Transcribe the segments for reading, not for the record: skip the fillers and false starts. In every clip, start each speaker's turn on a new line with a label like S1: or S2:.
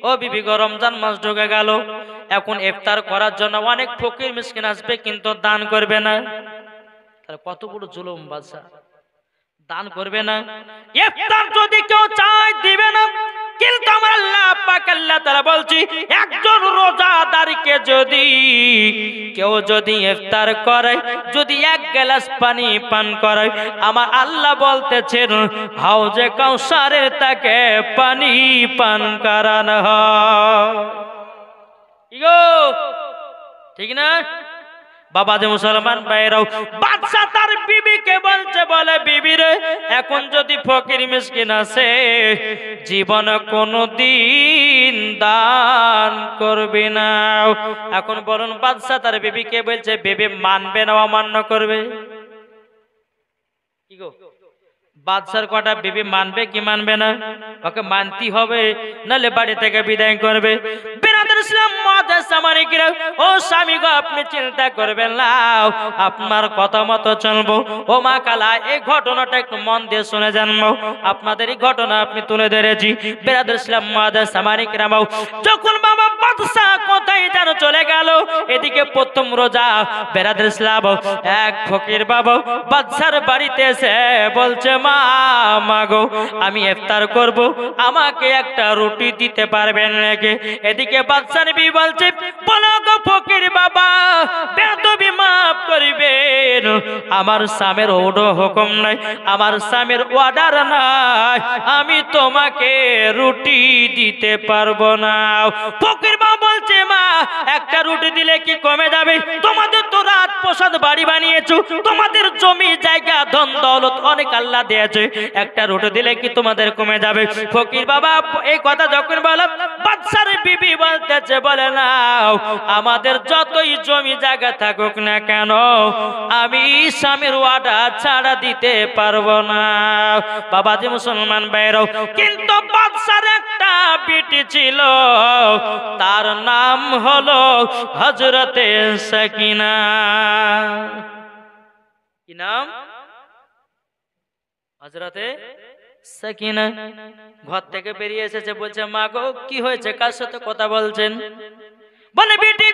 S1: ও বিবি গো রমজান মাস ঢুকে গেল, এখন ইফতার করার জন্য অনেক ফকির মিসকিন আসবে কিন্তু দান করবে না। তাহলে কত বড় জুলুম বাদশা, দান করবে না। ইফতার যদি কেউ চায় দিবে না, কিন্তু আমার আল্লাহ পাক আল্লাহ তাআলা বলছি একজন রোজাদারকে যদি কেউ যদি ইফতার করে, যদি এক গ্লাস পানি পান করে, আমার আল্লাহ বলতেছেন হাউজে কাউসারে তাকে পানি পান করানো হয়। ইগো ঠিক না বাবা? যে মুসলমান ভাইরাও, বাদশা তার বিবিকে বলছে, বলে বিবি রে, এখন যদি ফকির মিসকিন আছে জীবন কোনদিন দান করবে না। এখন বলুন বাদশা তার বিবিকে বলছে, বিবি মানবে না অমান্য করবে? কি গো বাদশার কটা বিবি মানবে কি মানবে না? ওকে মানতে হবে, নালে বাড়ি থেকে বিদায় করবে। বিরাদর ইসলাম মুআদ্দাস সামারিকরা, ও স্বামী গো আপনি চিন্তা করবেন না, আপনার কথা মতো চলবো। ও মা কালা, এই ঘটনাটা একটু মন দিয়ে শুনে জানবো, আপনাদের এই ঘটনা আপনি তুলে ধরেছি। বিরাদর ইসলাম মুআদ্দাস সামারিকরা, যখন বাবা বাদশা কোথায় যেন চলে গেল, এদিকে প্রথম রোজা বিরাদর ইসলাম এক ফকির বাবা বাদশার বাড়িতে এসে বলছে, মা মাগো আমি ইফতার করব, আমাকে একটা রুটি দিতে পারবেন নাকি? এদিকে বাদশা নবী বলছে, বলো গো ফকির বাবা, বেয়াদবি মাফ করিবেন, আমার স্বামীর হুকুম নাই, আমার স্বামীর অর্ডার নাই, আমি তোমাকে রুটি দিতে পারবো না। ফকির বাবা বলছে, মা একটা রুটি দিলে কি কমে যাবে? তোমাদের তো রাত প্রসাদ বাড়ি বানিয়েছো, তোমাদের জমি জায়গা ধন দৌলত অনেক আল্লাহ দিয়েছে, একটা রুটি দিলে কি তোমাদের কমে যাবে? ফকির বাবা এই কথা যখন বলে, বাদশার বিবি বলতেছে, বলে না, আমাদের যতই জমি জায়গা থাকুক না কেন, আমি স্বামীর অর্ডার ছাড়া দিতে পারবো না। বাবাজি মুসলমান ভাইরাও, কিন্তু বাদশার একটা বেটি ছিল, তার নাম হলো হযরতে সাকিনা। কি নাম? হযরতে সাকিনা। ঘর থেকে বেরিয়ে এসেছে, বলছে, মা গো কি হয়েছে, কার সাথে কথা বলছেন? বলে, বেটি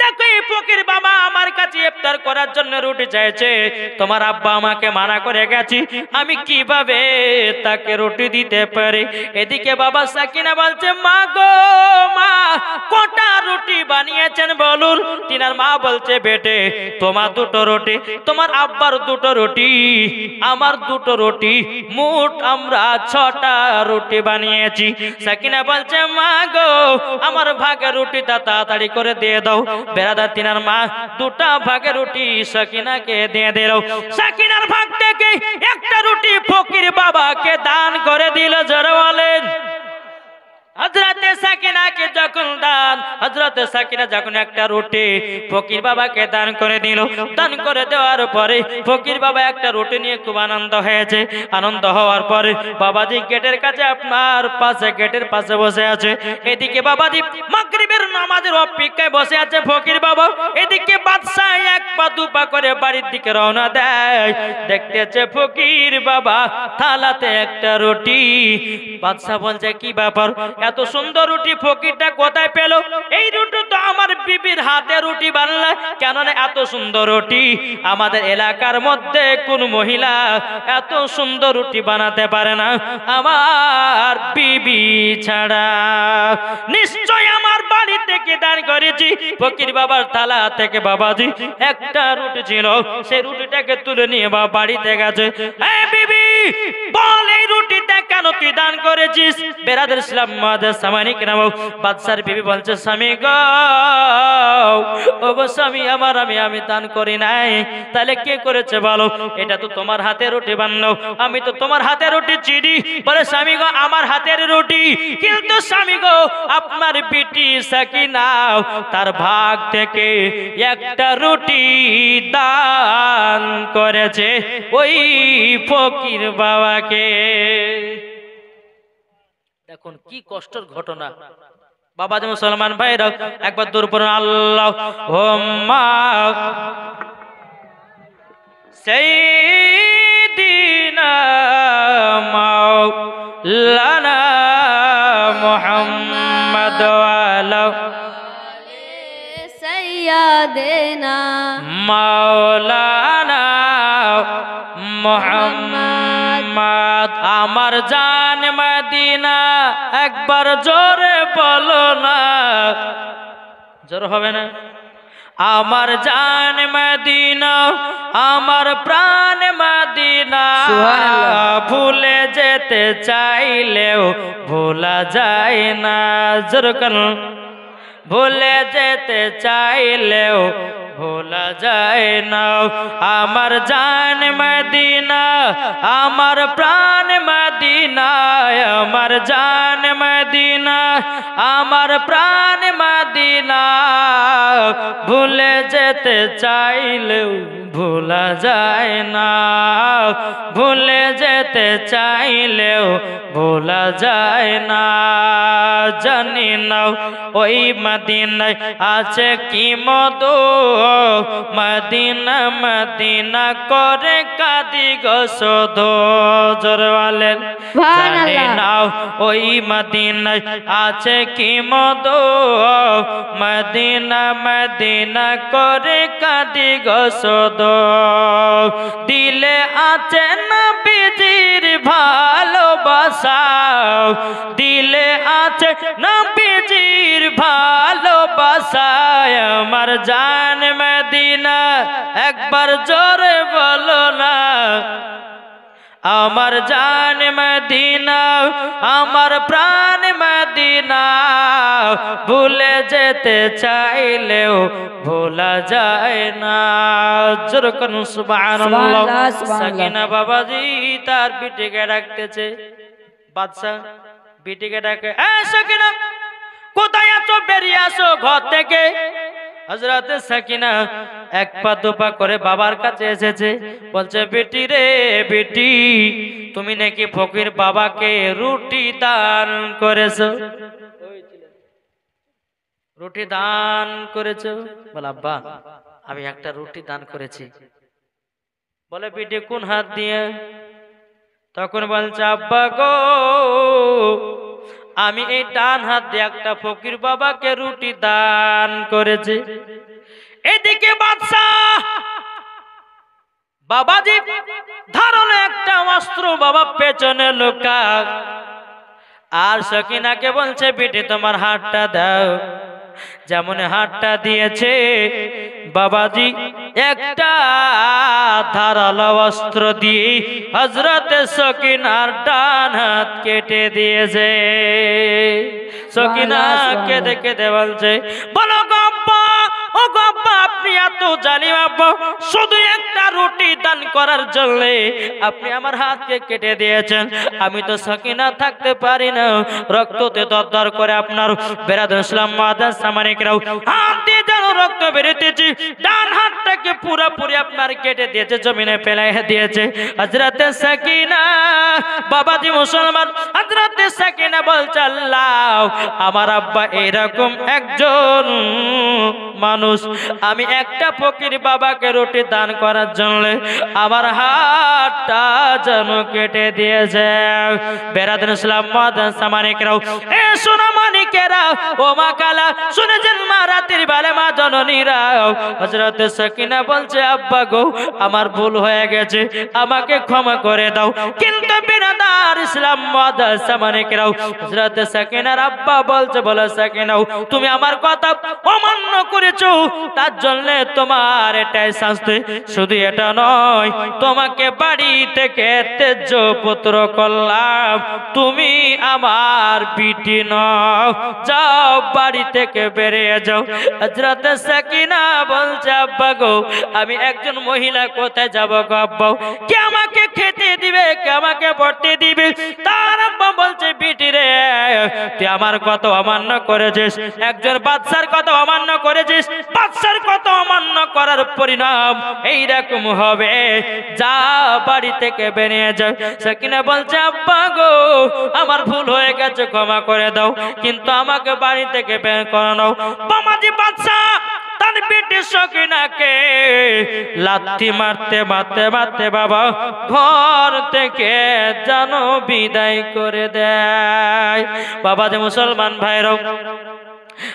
S1: দেখো এই ফকির বাবা আমার কাছে ইফতার করার জন্য রুটি চাইছে, তোমার আব্বা আমাকে মানা করে গেছে, আমি কিভাবে তাকে রুটি দিতে পারি? এদিকে বাবা সাকিনা বলছে, মা গো মা কটা রুটি বানিয়েছেন বলুন? তিনার মা বলছে, বেটে তোমার দুটো রুটি, তোমার আব্বার দুটো রুটি, আমার দুটো রুটি, মোট আমরা 6টা রুটি বানিয়েছি। সাকিনা বলছে, মা গো আমার ভাগের রুটিটা তাড়াতাড়ি করে দিয়ে দাও। বেরাদার তিনার মা 2টা ভাগের রুটি সাকিনাকে দিয়ে দিল। সাকিনার ভাগ থেকে একটা রুটি ফকির বাবাকে দান করে দিল। জোরে বলেন। হযরতে সাকিনাকে যখন হযরতে সাকিনা যখন একটা রুটি ফকির বাবাকে দান করে দিল, দান করে দেওয়ার পরে ফকির বাবা একটা রুটি নিয়ে খুব আনন্দ হয়েছে। আনন্দ হওয়ার পরে বাবাজি গেটের কাছে, আপনার পাশে গেটের পাশে বসে আছে। এদিকে বাবাজি মাগরিবের নামাজের অপেক্ষায় বসে আছে ফকির বাবা। এদিকে বাদশা 1 পা 2 পা করে বাড়ির দিকে রওনা দেয়। দেখতেছে ফকির বাবা থালাতে একটা রুটি। বাদশা বলছে, কি ব্যাপার, এত সুন্দর রুটি ফকিরটা কোথায় পেল? এই রুটি তো আমার বিবির হাতে রুটি বানালে, কেন না এত সুন্দর রুটি আমাদের এলাকার মধ্যে কোন মহিলা এত সুন্দর রুটি বানাতে পারে না আমার বিবি ছাড়া। নিশ্চয় আমার বাড়ি থেকে দান করেছি। ফকির বাবার থালা থেকে বাবাজি একটা রুটি ছিল, সেই রুটিটাকে তুলে নিয়ে বাড়িতে গেছে। এই বিবি বল, এই রুটিটা কেন তুই দান করেছিস? বেরাদর ইসলাম মুআদ্দাস সামারিকরা, বাদশার বিবি বলছে, স্বামী গো, ও গো স্বামী আমার, আমি দান করি নাই। তাহলে কে করেছে বলো? এটা তো তোমার হাতে রুটি বানানো, আমি তো তোমার হাতে রুটি চিনি। বলে, স্বামী গো আমার হাতের রুটি, কিন্তু স্বামী গো আপনার বিটি সাকিনা তার ভাগ থেকে একটা রুটি দান করেছে ওই ফকির বাবাকে। দেখুন কি কষ্টের ঘটনা। বাবা যে মুসলমান ভাইরা, একবার দূর পড়ুন আল্লাহুম্মা সাইয়্যিদিনা মাওলানা মুহাম্মদ محمد وعلى
S2: سيدنا
S1: مولانا محمد আমার জান মদিনা একবার জোরে বলো না জোর হবে না আমার জান মদিনা আমার প্রাণ মদিনা ভুলে যেতে চাইলেও ভোলা যায় না জোর করো ভুলে যেতে চাইলেও ভোলা যায় না আমার জান মদিনা আমার প্রাণ মদিনা আমার জান মদিনা আমার প্রাণ মদিনা ভুলে যেতে চাইলেও ভোলা যায় না ভুলে যেতে চাইলেও ভোলা যায় না জানি না ওই মদিনায় আছে কি মধু মদিনা মদিনা করে কাঁদি গো শুধু জোরে বলেন জানি না ওই মদিনায় আছে কি মধু মদিনা মদিনা করে কাঁদি গো শুধু দিলে আছে নবীজির ভালোবাসা দিলে আছে নবীজির ভালোবাসা আমার জান মদিনা একবার জোরে বলো না আমার জান মদিনা আমার প্রাণ মদিনা ভুলে যেতে চাইলেও ভোলা যায় না জোরে করুন সুবহানাল্লাহ সাকিনা বাবাজি তার বিটিকে ডাকতেছে বাদশা বিটিকে ডাকে সাকিনা কোথায় আছো বেরিয়ে আসো ঘর থেকে হযরত সাকিনা এক পা দুপা করে বাবার কাছে এসেছে বলছে বেটি রে বেটি তুমি নাকি ফকির বাবাকে রুটি দান করেছো রুটি দান করেছো বলে আব্বা আমি একটা রুটি দান করেছি বলে বেটি কোন হাত দিয়ে তখন বলছে আব্বা গো আমি এই ডান হাত দিয়ে একটা ফকির বাবাকে রুটি দান করেছি এদিকে বাদশাহ বাবাজি ধারালো একটা অস্ত্র বাবা পেছনে লুকা আর সকিনাকে বলছে বেটি তোমার হাতটা দাও যেমন হাতটা দিয়েছে বাবাজি একটা ধারালো অস্ত্র দিয়ে হযরত সকিনার ডান হাত কেটে দিয়েছে সকিনা কেঁদে কেঁদে বলছে বলো গপ্পা ও গপ্পা আপনি এত জালিম আব্বা শুধু একটা রুটি দান করার জন্য আপনি আমার হাতকে কেটে দিয়েছেন আমি তো সকিনা থাকতে পারি না রক্ততে দরদর করে আপনার বেরাদুল ইসলাম মাদার সামানিকরাও হাত দিয়ে যেন রক্ত বেরিয়েছে ডান হাতটাকে পুরোপুরি আপনার কেটে দিয়েছে জমিনে ফেলাই দিয়েছে হযরত সাকিনা বাবাজি মুসলমান হযরত সাকিনা বলছে আল্লাহ আমার আব্বা এরকম একজন মানুষ আমি একটা ফকির বাবাকে রুটি দান করার জন্য আমার হাতটা যেন কেটে দিয়েছে বেরাদুল ইসলাম মাদার সামানিকরাও এ সোনা মানিকেরা ও মা কালা শুনেছেন মা রাতের বেলা মা জননীরা হযরত সাকিনা বলছে আব্বা গো আমার ভুল হয়ে গেছে আমাকে ক্ষমা করে দাও কিন্তু বেরাদার ইসলাম মাদার সামানিকরাও হযরত সাকিনার আব্বা বলছে বলো সাকিনাও তুমি আমার কথা অমান্য করেছো তার জন্য তোমার এটাই শাস্তি শুধু এটা নয় তোমাকে বাড়ি থেকে তেজ্য পুত্র করলাম তুমি আমার বিটি নও যাও বাড়ি থেকে বেরিয়ে যাও হযরত সাকিনা বলছে আব্বা গো আমি একজন মহিলা কোথায় যাব গো আব্বা কে আমাকে খেতে দিবে কে আমাকে পড়তে দিবে তার আব্বা বলছে বিটি রে তুই আমার কথা অমান্য করেছিস একজন বাদশার কথা অমান্য করেছিস বাদশার কথা অমান্য করার পরিণাম এইরকম হবে যা বাড়ি থেকে বেরিয়ে যাও সাকিনা বলছে আব্বা গো আমার ভুল হয়ে গেছে ক্ষমা করে দাও কিন্তু আমাকে বাড়ি থেকে বের করে নাও বাবাজি বাদশা তার বেটি সকিনাকে লাথি মারতে মারতে মারতে বাবা ঘর থেকে যেন বিদায় করে দেয়। বাবা যে মুসলমান ভাইরাও,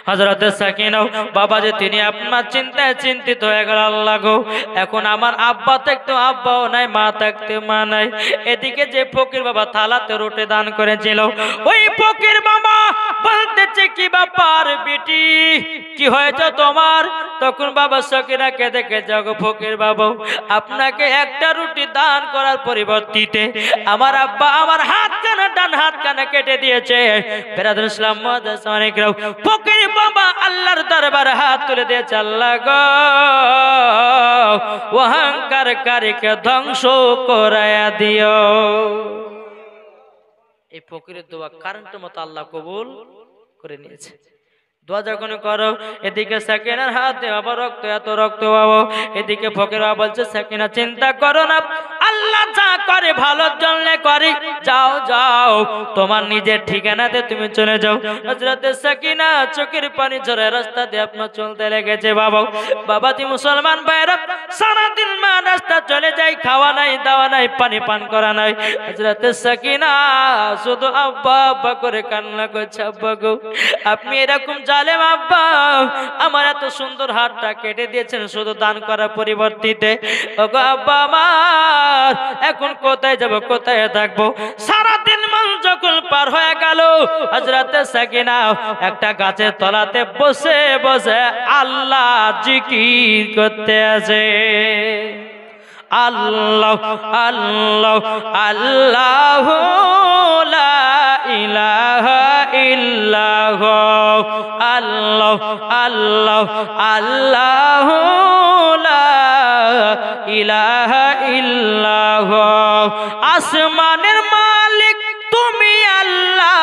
S1: হযরত সাকিনা বাবা যে তিনি আপনার চিন্তায় চিন্তিত হয়ে গেল, আল্লাহ গো এখন আমার আব্বা থাকতো আব্বাও নাই, মা থাকতে মা নাই। এদিকে যে ফকির বাবা থালাতে রুটি দান করেছিল, ওই ফকির বাবা বলতেছে কি ব্যাপার বেটি, কি হয়েছে তোমার? তখন বাবা সাকিনাকে দেখে যাও ফকির বাবা, আপনাকে একটা রুটি দান করার পরিবর্তে আমার আব্বা আমার হাতখানা ডান হাতখানা কেটে দিয়েছে। বেরাদুল ইসলাম মুআজ্জাজ ফকির বাবা আল্লাহর দরবারে হাত তুলে দিয়েছে, আল্লাহ গো অহংকারীকে ধ্বংস করায়া দিও। এই ফকিরের দোয়া কারেন্টের মতো আল্লাহ কবুল করে নিয়েছে। দোয়া যখন করো, এদিকে সাকিনার হাতে আবার রক্ত, এত রক্ত বাবা। এদিকে ফকিরা বলছে সাকিনা চিন্তা করো না, আল্লাহ যা করে ভালোর জন্য করে, যাও যাও তোমার নিজের ঠিকানাতে তুমি চলে যাও। হযরত সাকিনা চোখের পানি ঝরে রাস্তা দিয়ে আপনার চলতে লেগেছে বাবা। বাবাজি মুসলমান ভাইরা সারাদিন মা রাস্তা চলে যায়, খাওয়া নাই দাওয়া নাই পানি পান করা নাই। হযরত সাকিনা শুধু আব্বা আব্বা করে কান্না করছে, আব্বা গো আপনি এরকম জালেম আব্বা, আমার এত সুন্দর হাতটা কেটে দিয়েছেন শুধু দান করার পরিবর্তে। ওগো আব্বা আমার এখন কোথায় যাব কোথায় থাকবো? সারাদিন মান যখন পার হয়ে গেল, হযরত সাকিনা একটা গাছের তলাতে বসে বসে আল্লাহ জিকির করতে আছে। আল্লাহ আল্লাহ আল্লাহ লা ইলাহা ইল্লাহ, আল্লাহ আল্লাহ আল্লাহ লা ইলাহা ইল্লাহ। আসমানের মালিক তুমি আল্লাহ,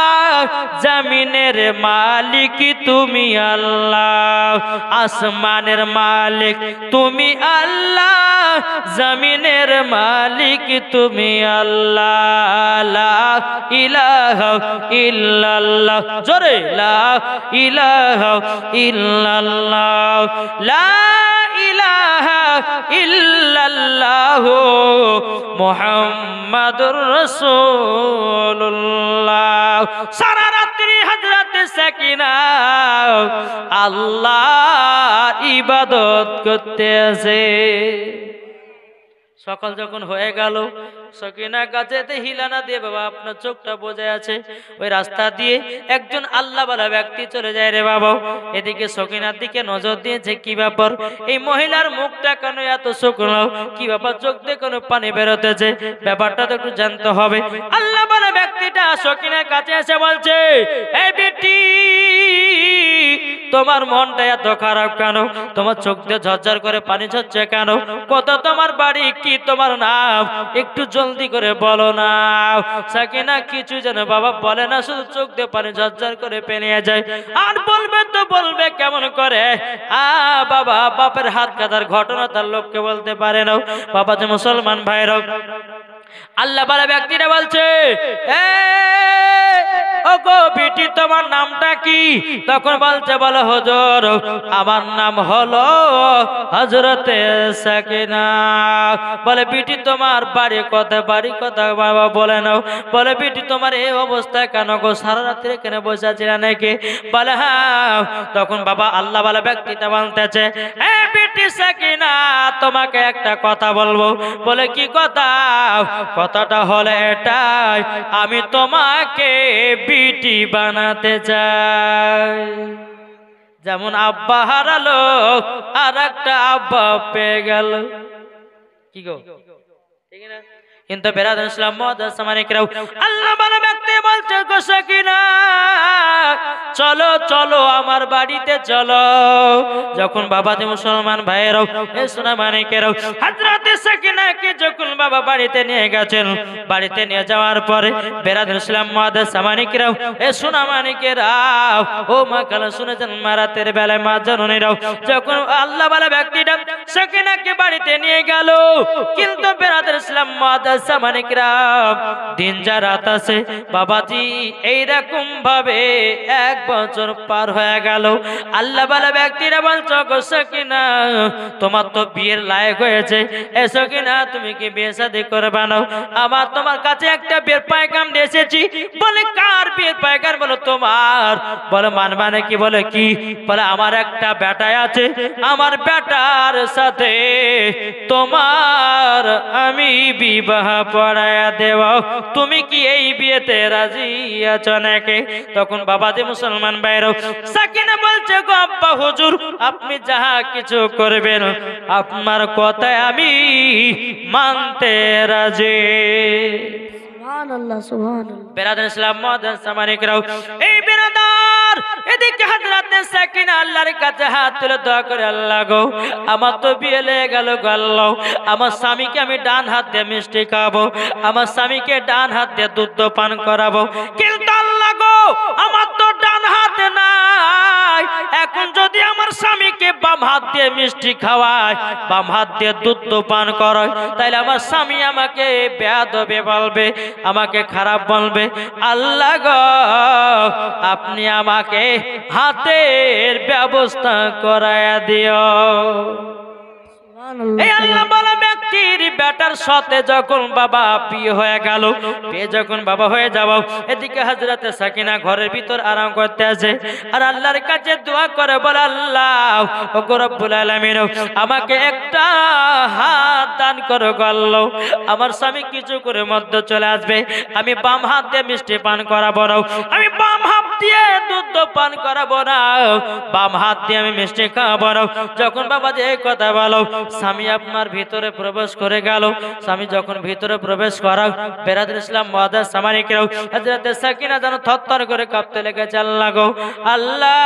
S1: জমিনের মালিক তুমি আল্লাহ। আসমানের মালিক তুমি আল্লাহ, জমিনের মালিক তুমি আল্লাহ। লা ইলাহা ইল্লাল্লাহ, জোরে লা ইলাহা ইল্লাল্লাহ, লা ইলাহা ইল্লাল্লাহ মুহাম্মাদুর রাসূলুল্লাহ। সারা রাত্রি হযরত সাকিনা আল্লাহর ইবাদত করতে আছে। সকাল যখন হয়ে গেল, সকিনা গাছেতে হিলানা দিয়ে বাবা আপনার চোখটা বোঝা আছে, ওই রাস্তা দিয়ে একজন আল্লাহওয়ালা ব্যক্তি চলে যায় রে বাবা। এদিকে সকিনার দিকে নজর দিয়েছে, কি ব্যাপার এই মহিলার মুখটা কেন এত শুকনো, কি ব্যাপার চোখ দিয়ে কোনো পানি বেরোতেছে, ব্যাপারটা তো একটু জানতে হবে। আল্লাহওয়ালা ব্যক্তিটা সকিনার কাছে এসে বলছে, এই বেটি তোমার মনটা এত খারাপ কেন, তোমার চোখ দিয়ে ঝরঝর করে পানি ঝরছে কেন, কত তোমার বাড়ি, কি তোমার নাম, একটু জলদি করে বলো না। সাকিনা কিছু যেন বাবা বলে না, শুধু চোখ দিয়ে পানি ঝরঝর করে পেনিয়ে যায়। আর বলবে তো বলবে কেমন করে, বাবা বাপের হাত কাটার ঘটনা তার লোককে বলতে পারে না। বাবা যে মুসলমান ভাইরা আল্লাহ বলা ব্যক্তিরা বলছে, ওগো বেটি তোমার নামটা কি? তখন বলছে, বলো হুজুর আমার নাম হলো হযরতে সাকিনা। বলে বেটি তোমার বাড়ি কোথায়? বাড়ি কোথায় বাবা বলে নাও। বলে বেটি তোমার এই অবস্থা কেন গো, সারা রাত্রি এখানে বসে আছি নাকি? বলে হ্যাঁ। তখন বাবা আল্লাহ বলা ব্যক্তিটা বলতেছে, বেটি সাকিনা তোমাকে একটা কথা বলবো। বলে কি কথা? কথাটা হলো এটাই, আমি তোমাকে বিটি বানাতে চাই। যেমন আব্বা হারালো আর একটা আব্বা পেয়ে গেল, কি গো ঠিক না? কিন্তু বেরাদুল ইসলাম মুআজ্জাজ সামানিকরাও আল্লাহ বলা ব্যক্তি বলছে, গো সাকিনা চলো চলো আমার বাড়িতে চলো। যখন বাবা যে মুসলমান ভাইয়েরাও এ সোনা মানিকেরাও হযরত সাকিনাকে যখন বাবা বাড়িতে নিয়ে গেছেন, বাড়িতে নিয়ে যাওয়ার পরে বেরাদুল ইসলাম মুআজ্জাজ সামানিকরাও এ সোনা মানিকেরাও ও মা কালা শুনেছেন মারাতের বেলায় মা জননীরাও যখন আল্লাহ বলা ব্যক্তিটা সাকিনাকে বাড়িতে নিয়ে গেল, কিন্তু বেরাদুল ইসলাম মুআজ্জাজ সামানিকরাও দিন যা রাত আছে বাবা বাবাজি এইরকম ভাবে 1 বছর পার হয়ে গেল। আল্লাহ বলে ব্যক্তিরা বলছো গো সাকিনা তোমার তো বিয়ের লায়ক হয়েছে, এসো কিনা তুমি কি বিয়ে শাদী করবে না? আমার তোমার কাছে একটা বিয়ের পায়গাম নিয়ে এসেছি। বলে কার বিয়ের পায়গাম? বলো তোমার। বলে মানবা নাকি? বলে কি? বলে আমার একটা বেটা আছে, আমার বেটার সাথে তোমার আমি বিবাহ পড়ায়া দেব, তুমি কি এই বিয়েতে রাজি আছো নাকি? তখন বাবাজি মুসলমান ভাইরা সাকিনা বলছে গো আব্বা হুজুর আপনি যাহা কিছু করবেন আপনার কথায় আমি মানতে রাজি।
S2: সুবহানাল্লাহ সুবহানাল্লাহ।
S1: বেরাদার ইসলাম মুআদ্দাস সামানিকরাও, এই বেরাদার এদিকে হযরত সাকিনা আল্লাহর কাছে হাত তুলে দোয়া করে, আল্লাহ গো আমার তো বিয়ে লেগে গেল গো আল্লাহ, আমার স্বামীকে আমি ডান হাত দিয়ে মিষ্টি খাওয়াবো, আমার স্বামীকে ডান হাত দিয়ে দুধ পান করাবো, কিন্তু আল্লাহ গো আমার তো ডান হাত নাই, এখন যদি আমার স্বামীকে বাম হাত দিয়ে মিষ্টি খাওয়ায়, বাম হাত দিয়ে দুধ পান করায়, তাহলে আমার স্বামী আমাকে বেয়াদবি বলবে, আমাকে খারাপ বলবে। আল্লাহ গো আপনি আমাকে হাতের ব্যবস্থা করায়া দিও। এই আল্লাহ বলা ব্যক্তির বেটার সাথে যখন বাবা বিয়ে হয়ে গেল, বিয়ে যখন বাবা হয়ে যাব, এদিকে হযরতে সাকিনা ঘরের ভিতর আরাম করতে আছে আর আল্লাহর কাছে দোয়া করে, বলে আল্লাহ ওগো রব্বুল আলামিন আমাকে একটা হাত দান করো গো আল্লাহ, আমার স্বামী কিছু করে মধ্যে চলে আসবে, আমি বাম হাত দিয়ে মিষ্টি পান করাবো না, আমি বাম হাত দিয়ে দুধ পান করাবো না, বাম হাত দিয়ে আমি মিষ্টি খাওয়াবো না। যখন বাবা যে এই কথা বলো, স্বামী আপনার ভিতরে প্রবেশ করে গেল। স্বামী যখন ভিতরে প্রবেশ করা, বেরাদুল ইসলাম মুআদ্দাস সামানিকরাও হযরত সাকিনা যেন থরথর করে কাঁপতে লেগেছে। আল্লাহ গো আল্লাহ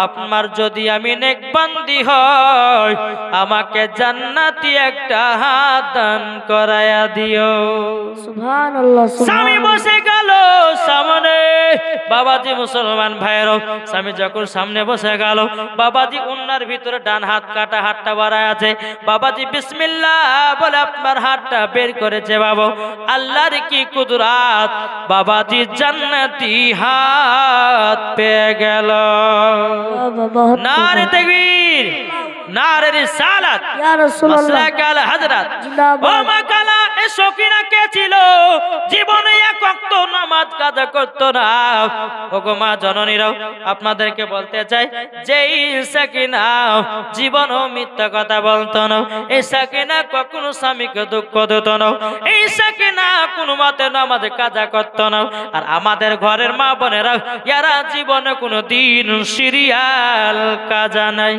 S1: আপনার যদি আমি নেকবান্দি হই, আমাকে জান্নাতি একটা হাত দান করায়া দিও।
S2: সুবহানাল্লাহ
S1: স্বামী
S2: সুবহানাল্লাহ।
S1: বসে গেল সামনে। বাবাজি মুসলমান ভাইয়েরও স্বামী যখন সামনে বসে গেল, বাবাজি উন্নার ভিতরে ডান হাত কাটা, হাতটা বাড়ায় আছে। বাবাজি বিসমিল্লাহ বলে আপনার হাতটা বের করেছে। বাবা আল্লাহর কি কুদরত, বাবাজি জান্নাতি হাত পেয়ে গেল। নারে তাকবীর, নারে রিসালাত,
S2: ইয়া রাসূলুল্লাহ
S1: মাসলাক আল হযরত। ও মা কালা এ সকিনা কে ছিল? জীবনে এক ওয়াক্ত নামাজ কাজা করতো না। ওগো মা জননীরাও আপনাদেরকে বলতে চাই যে এই সাকিনা জীবনও মিথ্যা কথা বলতো না, এই সাকিনা কখনো স্বামীকে দুঃখ দিত না, এই সাকিনা কোনো মতে নামাজ কাজা করতো না। আর আমাদের ঘরের মা বোনেরা এরা জীবনে কোনো দিন সিরিয়াল কাজা নাই।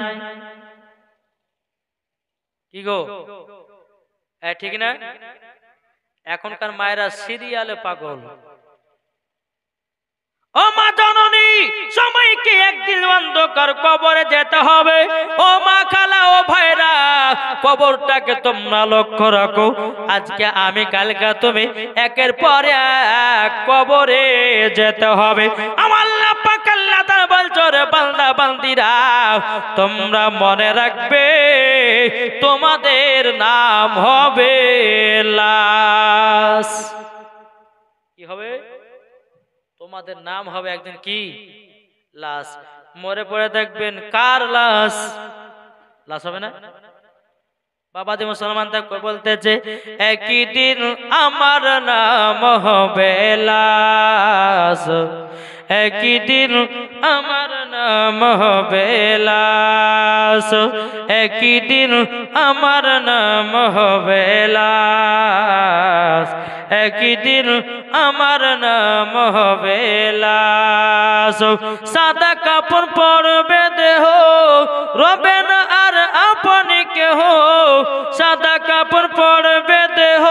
S1: কি গো ঠিক না? এখনকার মায়েরা সিরিয়ালে পাগল। ও মা জননী সময়কে একদিন অন্ধকার কবরে যেতে হবে। ও মা খালা ও ভাইরা কবরটাকে তোমরা লক্ষ্য রাখো। আজকে আমি কালকে তুমি একের পর এক কবরে যেতে হবে। আমার আল্লাহ পাক আল্লাহ তাআলা বলছো রে বান্দা বান্দিরা তোমরা মনে রাখবে তোমাদের নাম হবে লাশ। কি হবে? তোমাদের নাম হবে একদিন কি? লাশ। মরে পড়ে দেখবেন কার লাশ? লাশ হবে না? বাবাজি মুসলমান তাকে বলতেছে একই দিন আমার নাম হবে লাশ, একই দিন আমার নাম হবে লাশ, একই দিন আমার নাম হবে লাশ, একই দিন আমার নাম হবে লাশ। সাদা কাপড় পরবে দেহ রবে না আর আপনি কেহ, সাদা কাপড় পরবে দেহ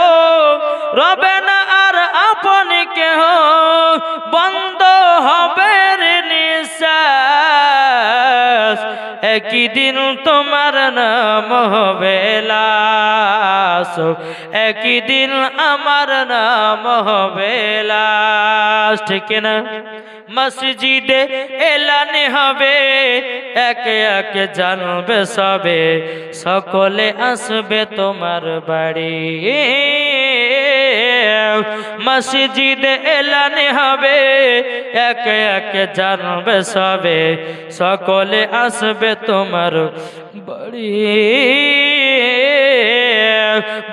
S1: রবে না আর আপনি কেহ, বন্ধ হবে নিঃশ্বাস, একই দিন তোমার নাম হবে লাশ, একই দিন আমার নাম হবে লাশ। ঠিক না? মসজিদে এলানে হবে একে একে জানবে সবে, সকলে আসবে তোমার বাড়ি, মসজিদে এলান হবে, একে একে জানবে সবে, সকলে আসবে তোমার বাড়ি।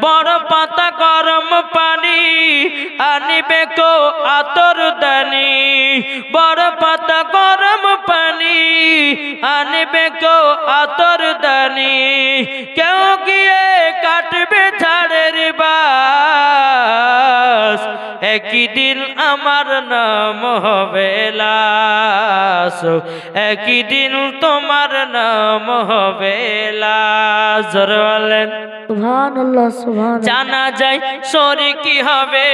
S1: বড় পাতা গরম পানি আনিবে কো আতর দানি, বড় পাতা গরম পানি আনিবে কো আতর দানি, কেউ গিয়ে কাটবে ঝাড়ের বাস, একই দিন আমার নাম হবে লাশ, একই দিন তোমার নাম হবে লাশ। জোরে বলেন
S2: সুবহানাল্লাহ সুবহানাল্লাহ।
S1: জানা যায় শরিকি হবে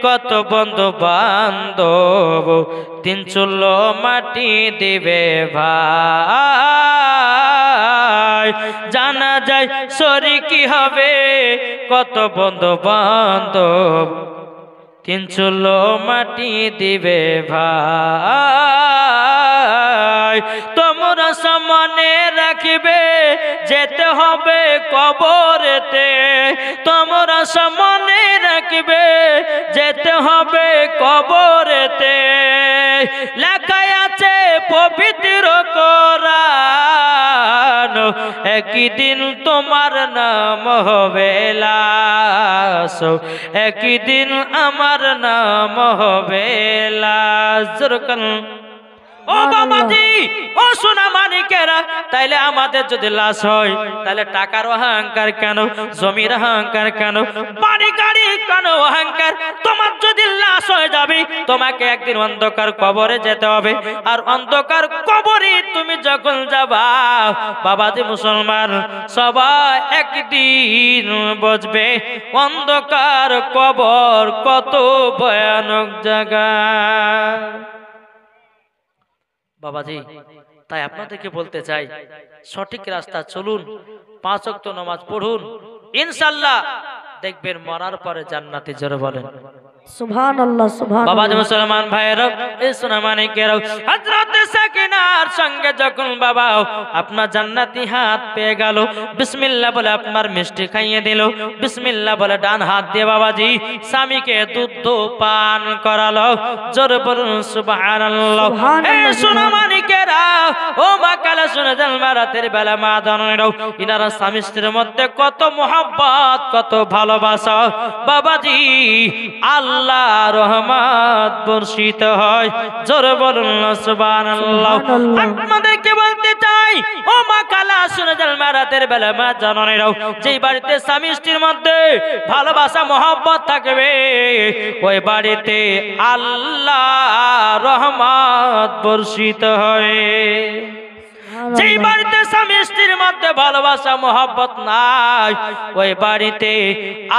S1: কত বন্ধু বান্ধব, তিন চুলো মাটি দিবে ভাই। জানা যায় শরিকি হবে কত বন্ধু বান্ধব, তিন চুলো মাটি দিবে ভাই। তোমরা সামনে রাখবে যেতে হবে কবরেতে, তোমরা সামনে রাখবে যেতে হবে কবরেতে, লেখা আছে পবিত্র কোরআন, একই দিন তোমার নাম হবে লাশ, একই দিন আমার নাম হবে লাশ। ও বাবাজি, ও সোনা মানিকেরা, তাইলে আমাদের যদি লাশ হয় তাহলে টাকার অহংকার কেন, জমির অহংকার কেন, বাড়ি গাড়ি কেন অহংকার? তোমার যদি লাশ হয়ে যাবে তোমাকে একদিন অন্ধকার কবরে যেতে হবে, আর অন্ধকার কবরে তুমি যখন যাবা বাবাজি মুসলমান, সবাই একদিন বুঝবে অন্ধকার কবর কত ভয়ানক জায়গা। বাবাজি, তাই আপনাদেরকে বলতে চাই সঠিক রাস্তা চলুন, 5 ওয়াক্ত নামাজ পড়ুন, ইনশাআল্লাহ দেখবেন মরার পরে জান্নাতে। জোরে বলেন
S2: সুবহানাল্লাহ সুবহানাল্লাহ।
S1: বাবাজি মুসলমান ভাইয়েরা, এই সোনা মানিকেরা, হযরত সাকিনার সঙ্গে যখন বাবা আপনার জান্নাতি হাত পেয়ে গেল, বিসমিল্লাহ বলে আপনার মিষ্টি খাইয়ে দিল, বিসমিল্লাহ বলে ডান হাত দিয়ে বাবাজি স্বামীকে দুধ পান করালো। জোরে বলুন সুবহানাল্লাহ। এই সোনা মানিকেরা, ও মা কালা শুনে যান, রাতের বেলা মা দানরাও ইনারা স্বামী স্ত্রীর মধ্যে কত মোহাব্বত, কত ভালোবাসা বাবাজি, আল্লাহ রহমত বর্ষিত হয়। জোরে বলুন সুবহানাল্লাহ। আপনাদেরকে বলতে চাই, ও মা কালা শুনে যান, রাতের বেলা মা জানেরাও, যেই বাড়িতে স্বামী স্ত্রীর মধ্যে ভালোবাসা মোহাব্বত থাকবে ওই বাড়িতে আল্লাহ রহমত বর্ষিত হয়। যেই বাড়িতে স্বামী স্ত্রীর মধ্যে ভালোবাসা মোহাব্বত নাই ওই বাড়িতে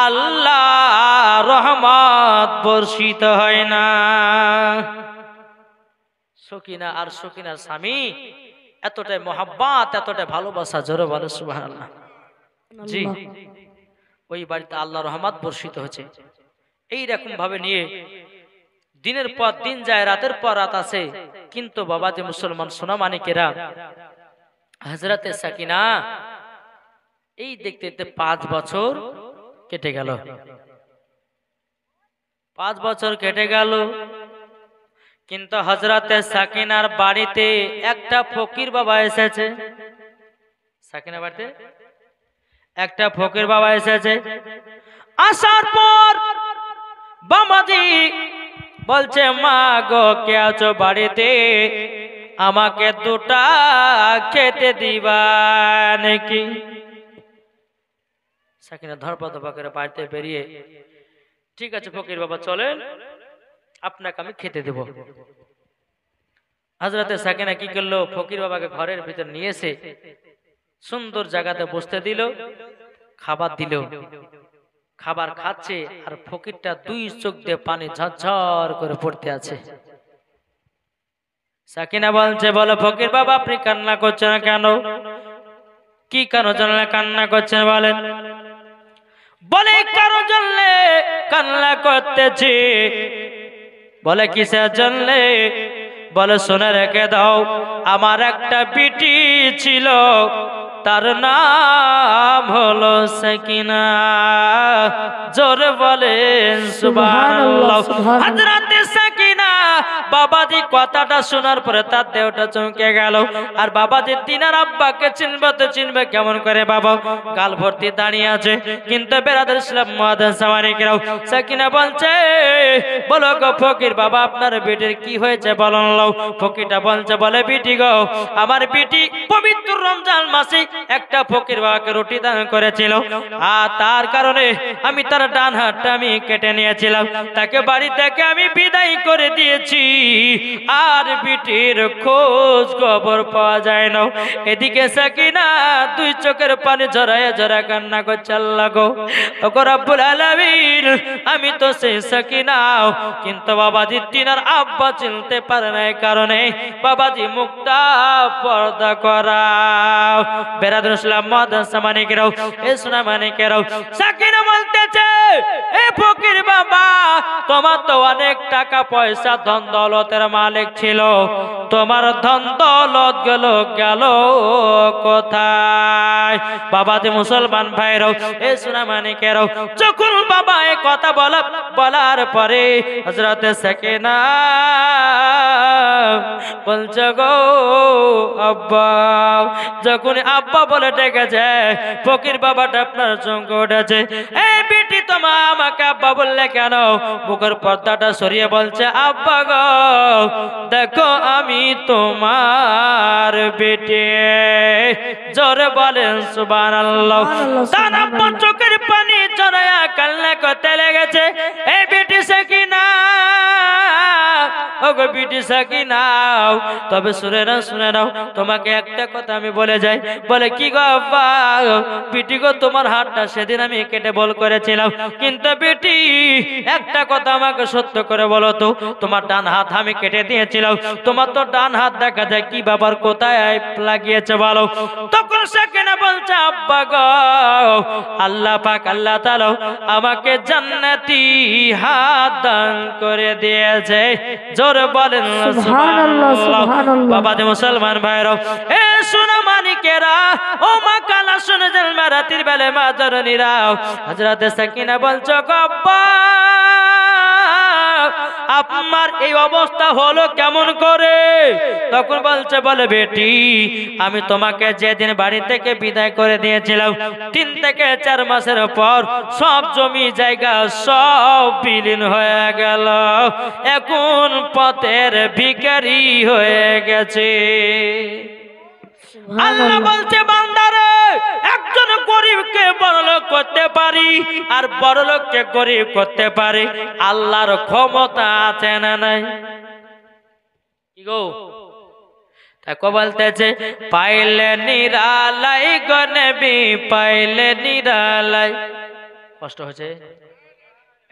S1: আল্লাহ রহমত বর্ষিত হয় না। সকিনা আর সকিনার স্বামী এতটাই মোহাব্বত, এতটাই ভালোবাসা। জোরে বলে সুবহানাল্লাহ। জি, ওই বাড়িতে আল্লাহ রহমত বর্ষিত হচ্ছে। এইরকম ভাবে নিয়ে দিনের পর দিন যায়, রাতের পর রাত আছে, কিন্তু বাবাজি মুসলমান সোনা মানিকেরা, হযরতে সাকিনা এই দেখতে দেখতে 5 বছর কেটে গেল। 5 বছর কেটে গেল, কিন্তু হযরতে সাকিনার বাড়িতে একটা ফকির বাবা এসেছে। সাকিনার বাড়িতে একটা ফকির বাবা এসেছে। আসার পর বাবাজি বলছে, মা গো কে আছো বাড়িতে, আমাকে 2টা খেতে দিবা নাকি? সাকিনা ধরপা করে বাড়িতে বেরিয়ে, ঠিক আছে ফকির বাবা চলেন, আপনাকে আমি খেতে দেব। হযরতে সাকিনা কি করলো, ফকির বাবাকে ঘরের ভিতর নিয়ে এসে সুন্দর জায়গাতে বসতে দিল, খাবার দিল। খাবার খাচ্ছে আর ফকিরটা 2 চোখ দিয়ে পানি ঝরঝর করে পড়তে আছে। সাকিনা বলছে, বলো ফকির বাবা আপনি কান্না করছেন কেন? কি কারণ জন্য কান্না করছেন বলেন? বলে কারো জন্য কান্না করতেছি। বলে কিসের জন্য? বলে শুনে রেখে দাও, আমার একটা বিটি ছিল, তার নাম হলো সাকিনা। জোরে বলেন সুবহানাল্লাহ। হযরতে সাকিনা বাবাজি কথাটা শোনার পরে তার দেহটা চমকে গেল। আর বাবাজি তিনার আব্বাকে চিনবে তো চিনবে কেমন করে বাবা, গাল ভর্তি দাঁড়িয়ে আছে। কিন্তু বেরাদার ইসলাম মুআদ্দিন সামানিকেরাও, সাকিনা বলছে বলো গো ফকির বাবা আপনার বেটির কি হয়েছে বলুন লও। ফকিরটা বলছে বলে বিটি গো আমার বিটি পবিত্র রমজান মাসে একটা ফকির বাবাকে রুটি দান করেছিল, আর তার কারণে আমি তার ডান হাতটা আমি কেটে নিয়েছিলাম, তাকে বাড়ি থেকে আমি বিদায় করে দিয়েছি, আর বিটির খোঁজ খবর পাওয়া যায় না। এদিকে সাকিনা দুই চোখের পানি ঝরায় ঝরা কান্না করছে, আল্লাহ গো ওগো রব্বুল আলামিন আমি তো সেই সাকিনা, কিন্তু বাবাজি তিনার আব্বা চিনতে পারে না, এই কারণে বাবাজি মুখটা পর্দা করাও। বেরাদুল ইসলাম মুআদ্দিন সামানিকেরাও, এ সোনা মানিকেরাও, সাকিনা বলতেছে এ ফকির বাবা তোমার তো অনেক টাকা পয়সা ধন দৌলতের মালিক ছিল, তোমার ধন দৌলত গেল গেল কোথায়? বাবাজি মুসলমান ভাইরাও, এ সোনা মানিকেরাও, যখন বাবা এই কথা বলার পরে হযরতে সাকিনা বলছে গো আব্বা। যখন আব্বা বলে ডেকেছে ফকির বাবাটা আপনার চমকে উঠেছে। এই বেটি তোমা আমাকে আব্বা বললে কেন? বুকের পর্দাটা সরিয়ে বলছে আব্বা গো দেখো আমি তোমার বেটি। জোরে বলেন সুবহানাল্লাহ। তার আব্বা চোখের পানি ঝরায়া কান্না করতে লেগেছে। এই বেটি সাকিনা ওগো বিটি সাকিনা, তবে শুনে নাও তোমাকে একটা কথা আমি বলে যাই। বলে কি গো আব্বা? বিটি গো তোমার হাতটা সেদিন আমি কেটে বল করেছিলাম, কিন্তু বিটি একটা কথা আমাকে সত্য করে বলো তো, তোমার ডান হাত আমি কেটে দিয়েছিলাম, তোমার তো ডান হাত দেখা যায় কি বাবার কোথায় লাগিয়েছে বলো? তখন সাকিনা বলছে আব্বা গো আল্লাহ পাক আল্লাহ তাআলা আমাকে জান্নাতি হাত দান করে দিয়েছে। জোরে বলেন
S2: সুবহানাল্লাহ সুবহানাল্লাহ।
S1: বাবাজি মুসলমান ভাইরা, এ সোনা মানিকেরা, ও মা কালা শুনে যান রাতের বেলা মা জননীরা, হযরতে সাকিনা বলছো গো আব্বা আপনার এই অবস্থা হলো কেমন করে? তখন বলছে বলে বেটি আমি তোমাকে যেদিন বাড়ি থেকে বিদায় করে দিয়েছিলাম 3 থেকে 4 মাসের পর সব জমি জায়গা সব বিলীন হয়ে গেল, এখন পথের ভিখারি হয়ে গেছে। আল্লাহ বলছে বান্দারে একজন গরিবকে বড়লোক করতে পারি আর বড়লোককে গরিব করতে পারি, আল্লাহর ক্ষমতা আছে না নাই? কি গো তাকে বলতেছে পাইলে নিরালাই গো নবী পাইলে নিরালাই। কষ্ট হয়েছে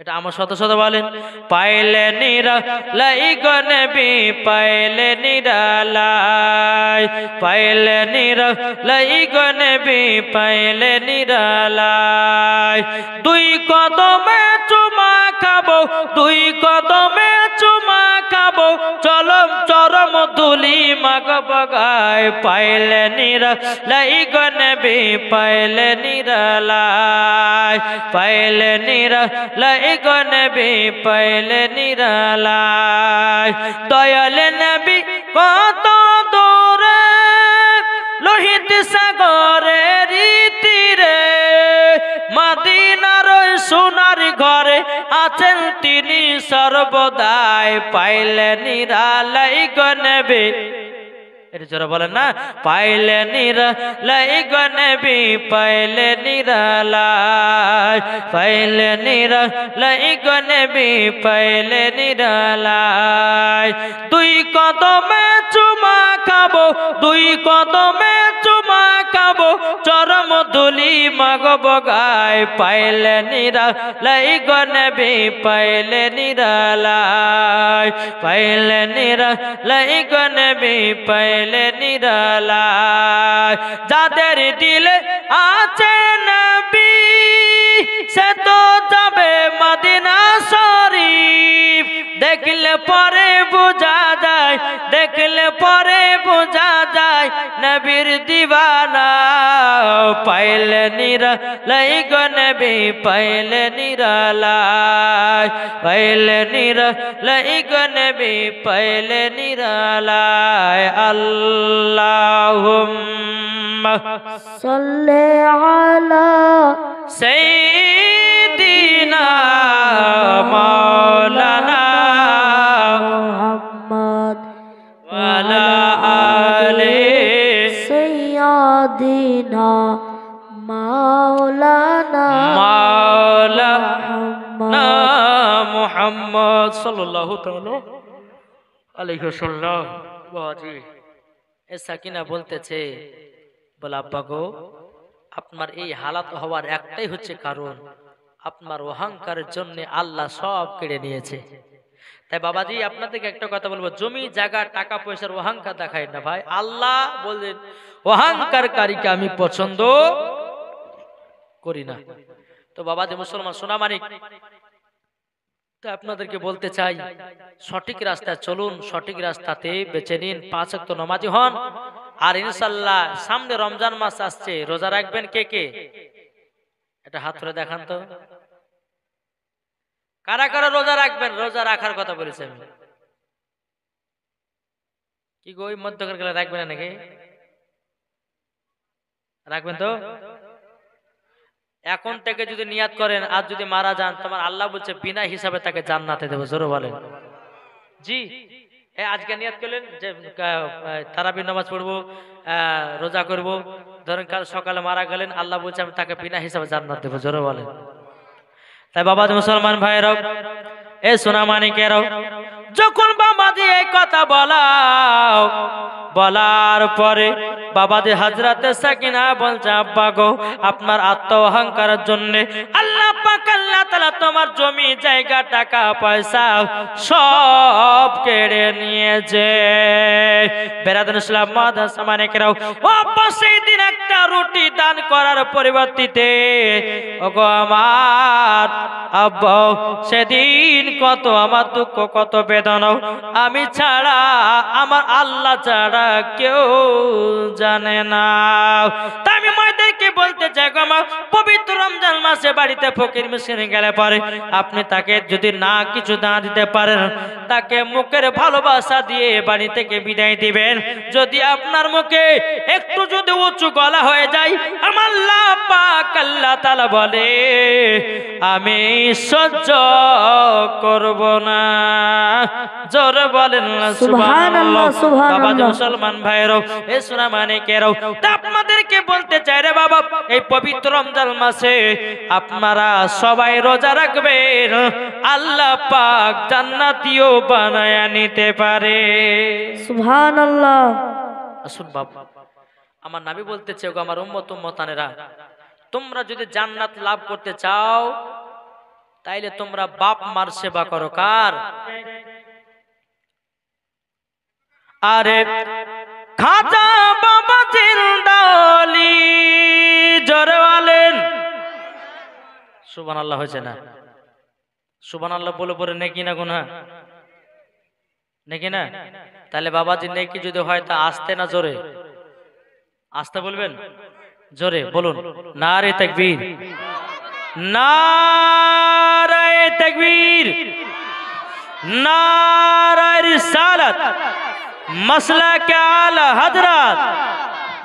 S1: এটা আমার শত শত বলেন, পাইলে নিরালাই গো নবী পাইলে নিরালাই, পাইলে নিরালাই গো নবী পাইলে নিরালাই। 2 কদমে চুমা খাবো 2 কদমে চুমা খাবো চলম চরম দুলি মাগব গায়, পাইলে নিরালাই গো নবী পাইলে নিরালাই, পাইলে নিরালাই গো নবী পাইলে নিরালাই। দয়াল নবী কত দূরে লোহিত সাগরের তীরে মদিনার সোনার ঘরে আছেন তিনি সর্বদাই, পাইলে নিরালাই গো নবী। এটা যারা বলেন না পাইলে নিরালাই গো নবী পাইলে নিরালাই, পাইলে নিরালাই গো নবী পাইলে নিরালাই। 2 কদমে চুমা খাবো 2 কদমে চুমা খাবো চরম দুলি মাগব গায়, পাইলে নিরালাই গো নবী পাইলে নিরালাই, পাইলে নিরালাই গো নবী পাইলে নিরালাই। যাদের দিলে আছে নবী সে তো যাবে মদিনা শরীফ, দেখলে পরে বোঝা যায়, দেখলে পরে বোঝা যায় নবীর দিওয়ানা। পাইলে নিরালাই গো নবী, পাইলে নিরালাই, পাইলে নিরালাই গো নবী, পাইলে নিরালাই। আল্লাহুম্মা
S2: সাল্লি আলা
S1: সাইয়্যিদিনা মাওলানা
S2: মুহাম্মদ
S1: ওয়া আলা আলি
S2: সাইয়্যিদিনা মাওলানা
S1: মাওলানা মুহাম্মদ সাল্লাল্লাহু তাআলা আলাইহি ওয়াসাল্লাম। বাজি এ সাকিনা বলতেছে, বলে আব্বা গো, আপনার এই হালাত হওয়ার একটাই হচ্ছে কারণ, আপনার অহংকারের জন্য আল্লাহ সব কেড়ে নিয়েছে। তাই বাবাজি আপনাদেরকে একটা কথা বলবো, জমি জায়গা টাকা পয়সার অহংকার দেখায় না ভাই। আল্লাহ বললেন অহংকারকারীকে আমি পছন্দ করি না। তো বাবাজি মুসলমান সোনা মানিক, তো আপনাদেরকে বলতে চাই, সঠিক রাস্তায় চলুন, সঠিক রাস্তাতে বেছে নিন, 5 ওয়াক্ত নামাজি হন। আর ইনশাআল্লাহ সামনে রমজান মাস আসছে, রোজা রাখবেন কে কে? এটা হাত ধরে দেখান তো, কারা কারা রোজা রাখবেন? রোজা রাখার কথা বলেছি আমি। কি গো ওই মধ্যকার গেলে রাখবেন না নাকি? রাখবেন তো। এখন থেকে যদি নিয়াত করেন, আর যদি মারা যান, তোমার আল্লাহ বলছে বিনা হিসাবে তাকে জান্নাতে দেবো। জোরে বলেন জি। আজকে নিয়াত করলেন যে তারাবির নামাজ পড়বো, রোজা করব, ধরেন কাল সকালে মারা গেলেন, আল্লাহ বলছে আমি তাকে বিনা হিসাবে জান্নাত দেবো। জোরে বলেন। তাই বাবা মুসলমান ভাইরাও, এ সোনা মানিকেরাও, যখন বাবাজি এই কথা বলার পরে বাবাজি হযরতে সাকিনা বলছে, আব্বা গো, আপনার আত্ম অহংকারের জন্য আল্লাহ পাক আল্লাহ তাআলা তোমার জমি জায়গা টাকা পয়সা সব কেড়ে নিয়েছে। বেরাদান ইসলাম মাদ্রাসা মানিকেরাও, ও আব্বা সেই দিন একটা রুটি দান করার পরিবর্তে, ওগো আমার আব্বা, সেদিন কত আমার দুঃখ, কত বেদনা, আমি ছাড়া, আমার আল্লাহ ছাড়া কেউ জানে না। তাই আমি মায়েদেরকে বলতে চাই, আমার পবিত্র রমজান মাসে বাড়িতে ফকির মিসকিন গেলে পরে আপনি তাকে যদি না কিছু না দিতে পারেন, তাকে মুখের ভালোবাসা দিয়ে বাড়ি থেকে বিদায় দিবেন। যদি আপনার মুখে একটু যদি উঁচু গলা হয়ে যায়, আমার আল্লাহ পাক আল্লাহ তাআলা বলে আমি সহ্য করব না। জোরে বলেন সুবহানাল্লাহ। সুবহানাল্লাহ। মুসলমান ভাইরাও, এ সোনা মানিকেরাও, তা আপনাদেরকে বলতে চাই রে বাবা, এই পবিত্র রমজান মাসে আপনারা সবাই রোজা রাখবেন, আল্লাহ পাক জান্নাতীও বানায় নিতে পারে।
S2: সুবহানাল্লাহ।
S1: আসুন বাবা, আমার নবী বলতেছে, গো আমার উম্মত উম্মতানেরা, তোমরা যদি জান্নাত লাভ করতে চাও, তাইলে তোমরা বাপ মার সেবা করো। কার? আরে খাজা বাবা জিন্দালি। জোরে বলেন সুবহানাল্লাহ। হয়েছে না? সুবহানাল্লাহ বলে পরে নেকি না গুনাহ? নেকি না? তাহলে বাবাজি নেকি যদি হয় তা আস্তে না জোরে? আস্তে বলবেন, জোরে বলুন। নারে তাকবীর, নারে তাকবীর, নারে রিসালাত, মাসলাকে আলা হযরত।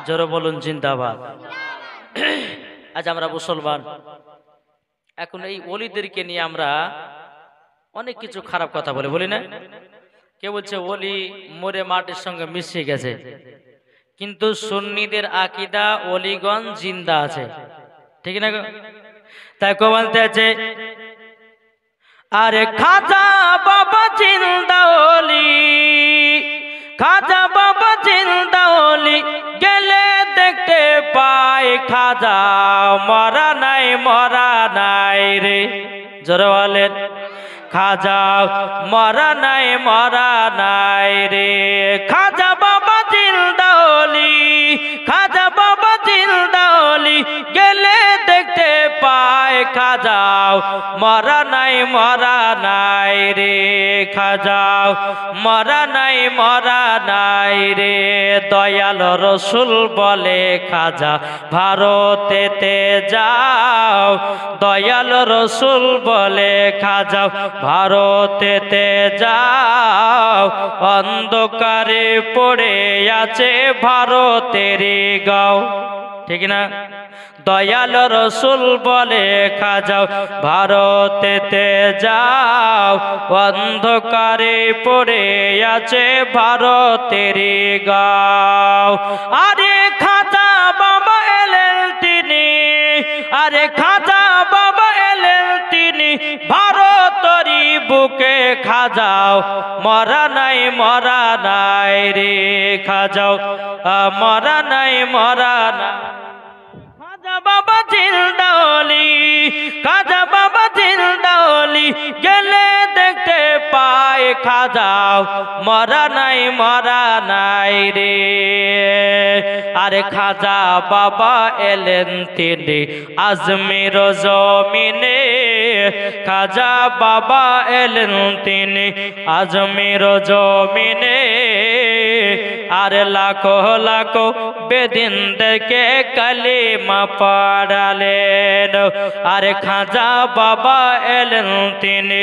S1: জোরে বলুন জিন্দাবাদ। আজ আমরা মুসলমান, এখন এই ওলিদেরকে নিয়ে আমরা অনেক কিছু খারাপ কথা বলি না? কেউ বলছে ওলি মরে মাটির সঙ্গে মিশে গেছে, কিন্তু সুন্নিদের আকীদা ওলিগণ জিন্দা আছে, ঠিক না? তাই কো বলতে আছে, আরে খাজা বাবা জিন্দা ওলি, খাজা বাবা জিন্দা ওলি, গেলে দেখতে পাই খাজা মরা নাই, মরা নাই রে। জোরে বলেন, খাজা মরা নাই, মরা নাই রে। খাজা বাবা জিন্দা ওলি, খাজা বাবা জিন্দা ওলি, গেলে দেখতে পায় খাজাও মরা নাই রে খাজাও, মরা নাই রে। দয়াল রসুল বলে খাজা ভারতেতে যাও, দয়াল রসুল বলে খাজা ভারতেতে যাও। অন্ধকারে পড়ে আছে ভারতের গাঁও, ঠিক না? দয়াল রসুল বলে খাজাও ভারতেতে যাও, অন্ধকারে পড়ে আছে ভারতের গাঁও। আরে খাজা বাবা এলেন তিনি, আরে খাজা বাবা এলেন তিনি ভারতরি বুকে খাজাও, মরা নাই রে খাজাও, মরা নাই। খাজা বাবা জিন্দাওলি, খাজা বাবা জিন্দাওলি গেলে দেখতে পায় খাজাও, মরা নাই রে। আরে খাজা বাবা এলেন তিনি আজমির জমিনে, খাজা বাবা এলেন তিনি আজমির জমিনে। আরে লাখো লাখো বেদিনদেরকে কালিমা পড়ালেন। আরে খাজা বাবা এলেন তিনি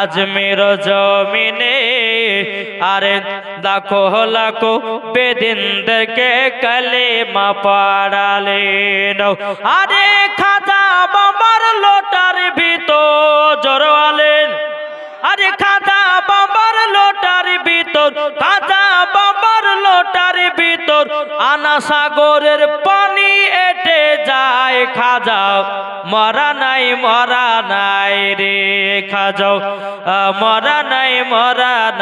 S1: আজমির জমিনে। আরে লাখো লাখো বেদিনদেরকে কালিমা পড়ালেন। আরে খাজা বাবার লোটার ভিতর জড়ালেন, আরে খাজা বাবার লোটার ভিতর, খাজা বাবার লোটার ভিতর আনা সাগরের পানি এটে যায় খাজাও, মরা নাই রে খাজাও, মরা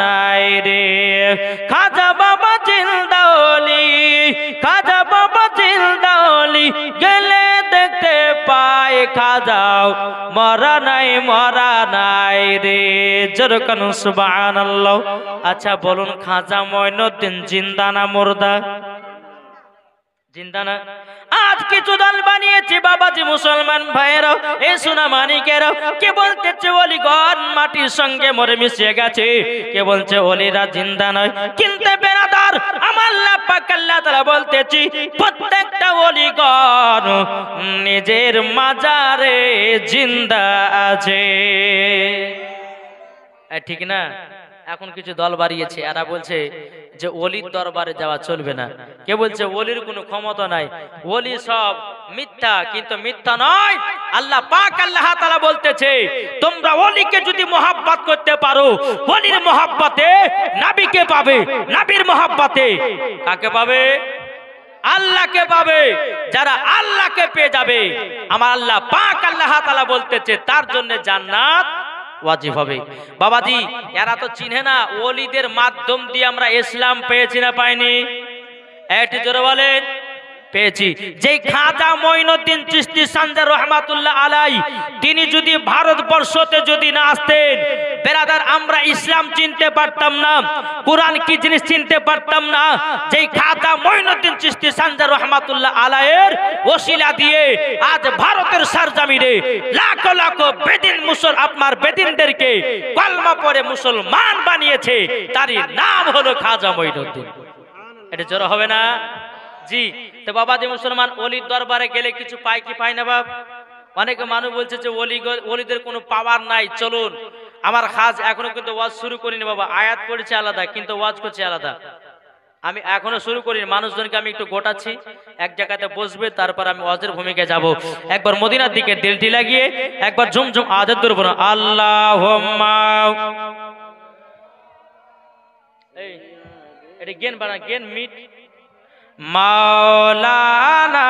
S1: নাই রে। খাজা বাবা জিন্দাওলি, খাজা বাবা জিন্দাওলি গেলে দেখতে পায় খাজাও, মরা নাই রে। যেরকম সুবহানাল্লাহ। আচ্ছা বলুন, খাজা মঈনুদ্দিন জিন্দা না মুর্দা? জিন্দা না? আজ কিছু দল বানিয়েছে বাবাজি মুসলমান ভাইয়েরাও, এই সোনা মানিকেরাও, কে বলতেছে ওলিগণ মাটির সঙ্গে মরে মিশে গেছে, কে বলছে ওলিরা জিন্দা নয়। কিন্তু বেরাদার আমার আল্লাহ পাক আল্লাহ তাআলা বলতেছি প্রত্যেকটা ওলিগণ নিজের মাজারে জিন্দা আছে, ঠিক না? এখন কিছু দল বাড়িয়েছে, এরা বলছে যে ওলির দরবারে যাওয়া চলবে না। কে বলছে ওলির কোনো ক্ষমতা নাই, ওলি সব মিথ্যা। কিন্তু মিথ্যা নয়, আল্লাহ পাক আল্লাহ তাআলা বলতেছে তোমরা ওলিকে যদি মহব্বত করতে পারো, ওলির মহব্বতে নবীকে পাবে, নবীর মহব্বতে কাকে পাবে? আল্লাহকে পাবে। যারা আল্লাহকে পেয়ে যাবে, আমার আল্লাহ পাক আল্লাহ তাআলা বলতেছে তার জন্য জান্নাত ওয়াজিব হবে। বাবাজি এরা তো চিনে না ওলিদের মাধ্যম দিয়ে আমরা ইসলাম পেয়েছি না পাইনি? একটু জোরে বলেন। পেয়েছি। যেই খাজা মঈনুদ্দিন চিশতি সানজার রহমাতুল্লাহ আলাই তিনি যদি ভারতবর্ষতে যদি না আসতেন, বেরাদার আমরা ইসলাম চিনতে পারতাম না, কোরআন কি জিনিস চিনতে পারতাম না। যেই খাজা মঈনুদ্দিন চিশতি সানজার রহমাতুল্লাহ আলাইয়ের ওসিলা দিয়ে আজ ভারতের সরজমিনে লাখো লাখো বেদিন আপনার বেদিনদেরকে কলমা পড়ে মুসলমান বানিয়েছে, তারই নাম হলো খাজা মঈনুদ্দিন। এটা জোর হবে না? জি। তো বাবা যে মুসলমান ওলির দরবারে গেলে কিছু পায় কি পায় না বাপ? অনেকে মানুষ বলছে যে ওলিদের কোনো পাওয়ার নাই। চলুন, আমার খাজ এখনো কিন্তু ওয়াজ শুরু করিনি বাবা, আয়াত পড়েছে আলাদা কিন্তু ওয়াজ করছে আলাদা। আমি এখনো শুরু করিনি, মানুষজনকে আমি একটু গোটাচ্ছি, এক জায়গাতে বসবে, তারপর আমি ওয়াজের ভূমিকায় যাব। একবার মদিনার দিকে দিলটি লাগিয়ে একবার ঝুমঝুম আয়াত ধরব না, আল্লাহুম্মা। এই এটা গেন বানা, গেন মিট মাওলানা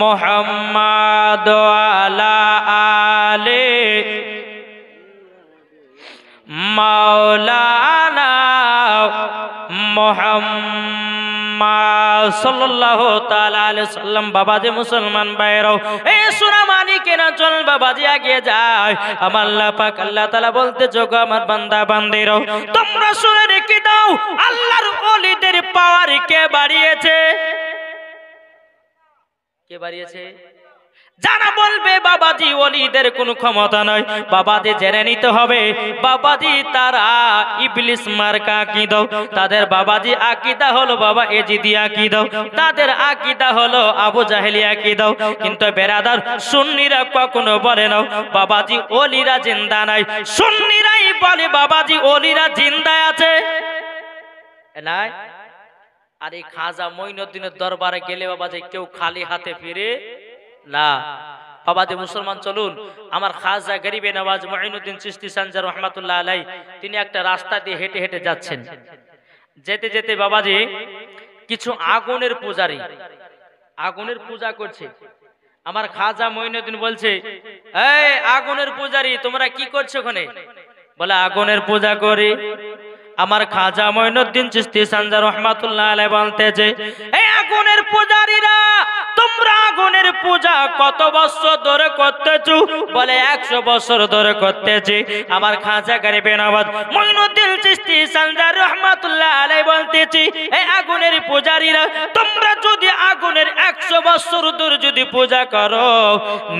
S1: মুহাম্মদ আলা আলে মাওলানা মুহাম্মদ সাল্লাল্লাহু তাআলা আলাইহি সাল্লাম। বাবা যে মুসলমান ভাইরাও এই সূরা মানিকেরা চল বাবাজি আগে যায়। আমার আল্লাহ পাক আল্লাহ তাআলা বলতে যোগ আমার বান্দা বান্দিরাও তোমরা শুনে রেখে দাও আল্লাহর ওলিদের পাওয়ার কে বাড়িয়েছে? কে বাড়িয়েছে? যারা বলবে বাবাজি ওলিদের কোনো ক্ষমতা নয়, বাবাজি জেনে নিতে হবে বাবাজি তারা ইবলিস মার্কা আকীদা। তাদের বাবাজি আকীদা হলো বাবা এজিদি আকীদা, তাদের আকীদা হলো আবু জাহেলি আকীদা। কিন্তু বেরাদার সুন্নিরা কখনো বলে না বাবাজি ওলিরা জিন্দা নাই, সুন্নিরাই বলে বাবাজি ওলিরা জিন্দা আছে নাই। আর এই খাজা মঈনুদ্দিনের দরবারে গেলে বাবাজি কেউ খালি হাতে ফিরে না। বাবাজি মুসলমান চলুন, আমার খাজা গরিবে নওয়াজ মঈনুদ্দিন চিশতি সানজার রহমাতুল্লাহ আলাইহি তিনি একটা রাস্তা দিয়ে হেঁটে হেঁটে যাচ্ছেন। যেতে যেতে বাবাজি কিছু আগুনের পূজারী আগুনের পূজা করছে। আমার খাজা মঈনুদ্দিন বলছে, এই আগুনের পূজারী তোমরা কি করছো ওখানে? বলে আগুনের পূজা করি। আমার খাজা মঈনুদ্দিন চিশতি সানজার রহমাতুল্লাহ আলাইহি বলতেছে, এই আগুনের পূজারীরা তোমরা আগুনের পূজা কত বছর ধরে করতেছো? বলে 100 বছর ধরে করতেছি। আমার খাজা গরিবে নওয়াজ মঈনুদ্দিন চিশতি সানজার রহমাতুল্লাহ আলাইহি বলতেছি, এই আগুনের পূজারীরা তোমরা যদি আগুনের 100 বছর ধরে যদি পূজা করো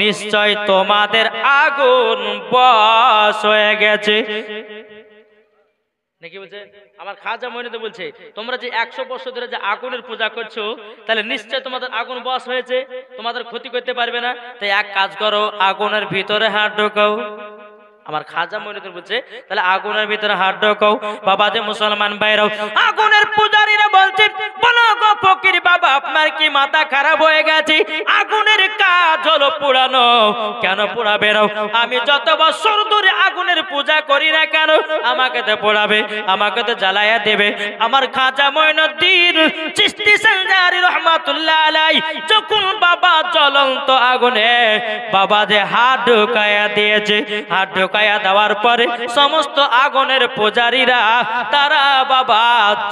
S1: নিশ্চয় তোমাদের আগুন বশ হয়ে গেছে নাকি বলছে। আমার খাজা মঈনুদ্দিন বলছে তোমরা যে 100 বছর ধরে যে আগুনের পূজা করছো তাহলে নিশ্চয় তোমাদের আগুন বশ হয়েছে, তোমাদের ক্ষতি করতে পারবে না। তাই এক কাজ করো, আগুনের ভিতরে হাত ঢোকাও। আমার খাজা মঈনুদ্দিন বলছে তাহলে আগুনের ভিতরে হাত ঢোকাও। বাবাজি মুসলমান ভাইরাও, আগুনের পূজারীরা বলছে, বলো গো ফকির বাবা আপনার কি মাথা খারাপ হয়ে গেছে? আগুনের কাজ হলো পোড়ানো, কেন পোড়াবে না? আমি যত বছর ধরে আগুনের পূজা করি না কেন আমাকে তো পোড়াবে, আমাকে তো জ্বালায়া দেবে। আমার খাজা মঈনুদ্দিন চিশতি সানজারি রহমাতুল্লাহ আলাইহি যখন বাবা জ্বলন্ত আগুনে বাবাজি হাত ঢোকায়া দিয়েছে, হাত ঢোকায়া দেওয়ার পরে সমস্ত আগুনের পূজারীরা তারা বাবা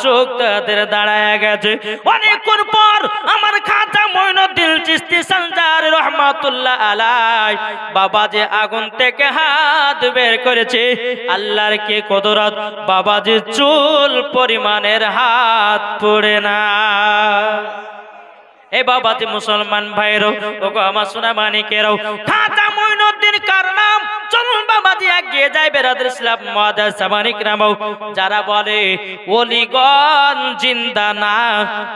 S1: চোখ তাদের দাঁড়ায় গেছে। অনেকক্ষণ পর আমার খাজা মঈনুদ্দিন চিশতি সানজারি রহমাতুল্লাহ আলাইহি বাবাজি আগুন থেকে হাত বের করেছে। আল্লাহর কি কুদরত, বাবাজি চুল পরিমাণের হাত পড়ে না। এ বাবাজি মুসলমান ভাইরো, ওগো আমার সোনা মানিকেরও, খাজা মঈনুদ্দিন কার নাম? চলুন বাবাজি এগিয়ে যাই বেরাদর ইসলাম মুআদ্দাস সামানিক নামও। যারা বলে ওলিগণ জিন্দা না,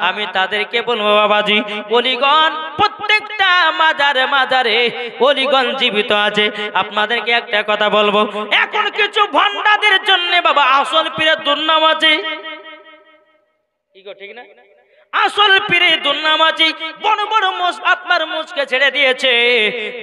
S1: আমি তাদেরকে বলবো বাবাজি ওলিগণ প্রত্যেকটা মাজারে মাজারে ওলিগণ জীবিত আছে। আপনাদেরকে একটা কথা বলবো, এখন কিছু ভণ্ডাদের জন্য বাবা আসল পীরের দুর্নাম আছে। কি গো ঠিক না? আসল পীরে দুর্নাম আছে, বড় বড় আপনার মুচকে ছেড়ে দিয়েছে।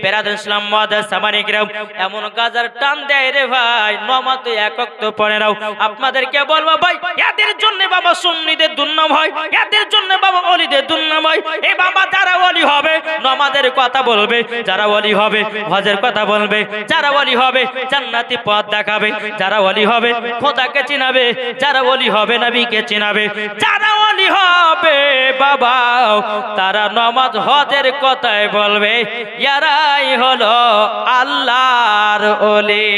S1: বেরাদর ইসলাম মুআদ্দাস সামানিক রাও, এমন গাজার টান দেয় রে ভাই, নামাজ এক ওয়াক্ত পড়ে নাও। আপনাদেরকে বলবো ভাই এদের জন্য বাবা সুন্নিদের দুর্নাম হয়, এদের জন্য বাবা ওলিদের দুর্নাম হয়। এই বাবা যারা ওলি হবে নামাজের কথা বলবে, যারা ওলি হবে হজের কথা বলবে, যারা ওলি হবে জান্নাতি পথ দেখাবে, যারা ওলি হবে খোদাকে চিনাবে, যারা ওলি হবে নবীকে চিনাবে, যারা ওলি হবে বাবা তারা নামাজ হজের কথাই বলবে। ইয়ারাই হলো আল্লাহর ওলি।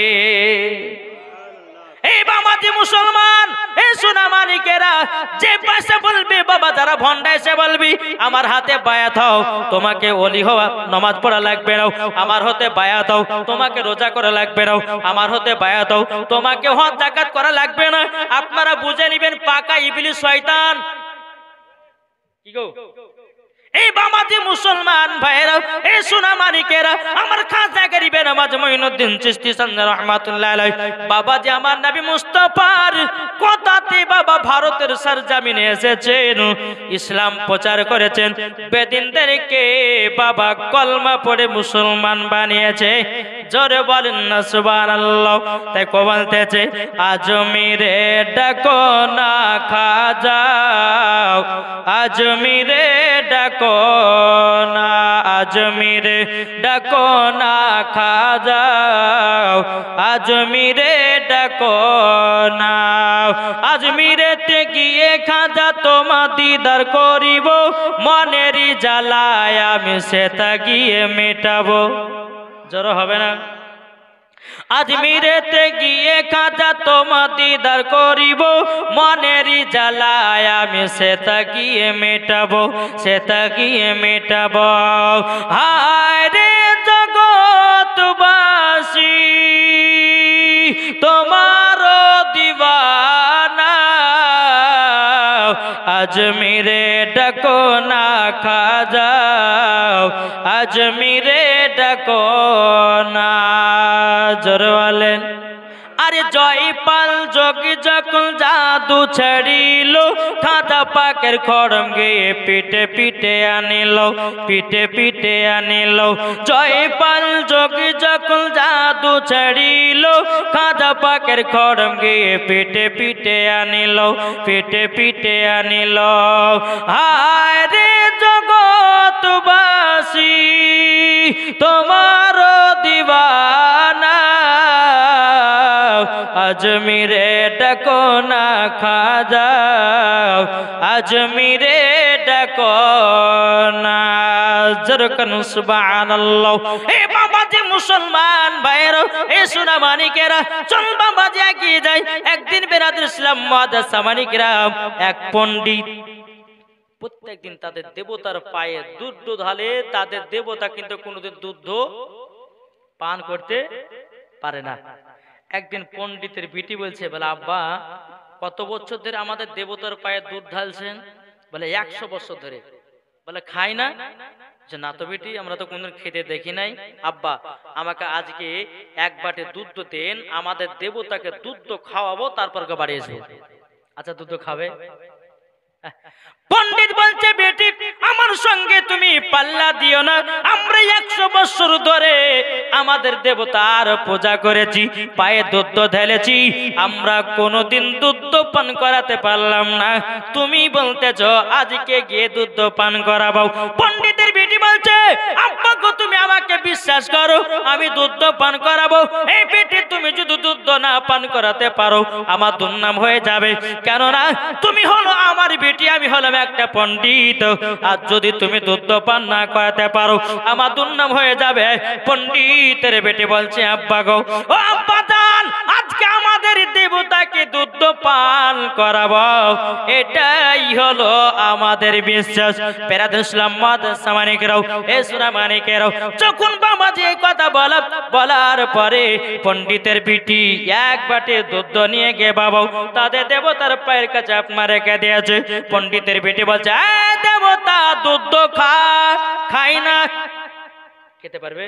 S1: এই বাবাজি মুসলমান, এই সোনা মানিকেরা, যে পাশে বলবি বাবা যারা ভন্ডা এসে বলবি আমার হাতে বায়াত হও, তোমাকে ওলি হওয়া নামাজ পড়া লাগবে না। আমার হতে বায়াত হও, তোমাকে রোজা করা লাগবে না। আমার হতে বায়াত হও, তোমাকে হজ যাকাত করা লাগবে না। আপনারা বুঝে নেবেন পাকা ইবলিস শয়তান। কি গো এই বাবাজি মুসলমান ভাইরা, এই সোনা মানিকেরা, আমার খাজা গরিবে নওয়াজ মঈনুদ্দিন চিশতি সানজারি রহমাতুল্লাহ আলাইহি বাবাজি আমার নবী মুস্তাফার কথাতে বাবা ভারতের সরজমিনে এসেছেন, ইসলাম প্রচার করেছেন, বেদিনদেরকে বাবা কলমা পড়ে মুসলমান বানিয়েছে। জোরে বলেন না সুবহানাল্লাহ। তাই কো বলতেছে আজমিরে ডাকো না খাজা, আজমিরে ডাকো না, আজমিরে ডাকো না খাজা, আজমিরে ডাকো না। আজমিরেতে গিয়ে খাজা তোমা দিদার করিব, মনেরই জ্বালায় আমি সেটা গিয়ে মেটাবো। জোর হবে না? আজমিরেতে গিয়ে খাজা তোমা দিদার করিব, মনেরই জ্বালায় আমি সেটা গিয়ে মেটাবো, সেটা গিয়ে মেটাবো। হায় রে আজমিরে ডাকো না খাজা আজমিরে ডাকো না জোরে বলেন আরে জয়পাল যোগী যখন জাদু ছাড়িল খাজা পাকের খড়ম গিয়ে পিঠে পিঠে আনিল পিঠে পিঠে আনিল জয়পাল যোগী যখন জাদু ছাড়িল খাজা পাকের খড়ম গিয়ে পিঠে পিঠে আনিল পিঠে পিঠে আনিল হায় রে জগৎবাসী তোমার দিওয়ানা আজমিরে ডাকো না খাজা আজমিরে ডাকো না জরকন সুবহানাল্লাহ এ বাবা যে মুসলমান ভাইরা এ সোনা মানিকেরা চল বাবা যে এগিয়ে যায় একদিন বেরাদুল ইসলাম মুআদ্দাস মানিকেরা এক পণ্ডিত প্রত্যেকদিন তাদের দেবতার পায়ে দুধ ঢালে তাদের দেবতা কিন্তু কোনোদিন দুধ পান করতে পারে না একদিন পণ্ডিতের বিটি বলছে বলে আব্বা কত বছর ধরে আমাদের দেবতার পায়ে দুধ ঢালছেন বলে 100 বছর ধরে বলে খাই না যে না তো বেটি আমরা তো কোনদিন খেতে দেখি নাই আব্বা আমাকে আজকে এক বাটি দুধ দেন আমাদের দেবতাকে দুধ খাওয়াবো তারপর বাড়ি এসে আচ্ছা দুধ খাবে পণ্ডিত বলছে বেটি আমার সঙ্গে তুমি পাল্লা দিও না আমরা 100 বছর ধরে আমাদের দেবতার পূজা করেছি পায়ে দুধ ঢেলেছি আমরা কোনোদিন দুধ পান করাতে পারলাম না তুমি বলতেছো আজকে গিয়ে দুধ পান করাবো পণ্ডিতের বেটি বলছে আব্বা গো তুমি আমাকে বিশ্বাস করো আমি দুধ পান করাবো এই বেটি তুমি যদি দুধ না পান করাতে পারো আমার দুর্নাম হয়ে যাবে কেননা তুমি হলো আমার বেটি আমি হলাম একটা পণ্ডিত আর যদি তুমি দুধ পান না করাতে পারো আমার দুর্নাম হয়ে যাবে পণ্ডিতের বেটি বলছে আব্বা গো ও আব্বা জান আজকে আমাদের দেবতাকে দুধ পান করাবো এটাই হলো আমাদের বিশ্বাস বেরাদুল ইসলাম মুআদ্দাস মানিকেরাও এ সোনা মানিকেরাও যখন বাবাজি এই কথা বলার পরে পণ্ডিতের বিটি এক বাটি দুধ নিয়ে গিয়ে বাবা তাদের দেবতার পায়ের কাছে আপনার রেখে দিয়েছে পণ্ডিতের বেটি বলছে দেবতা দুধ খাই না খেতে পারবে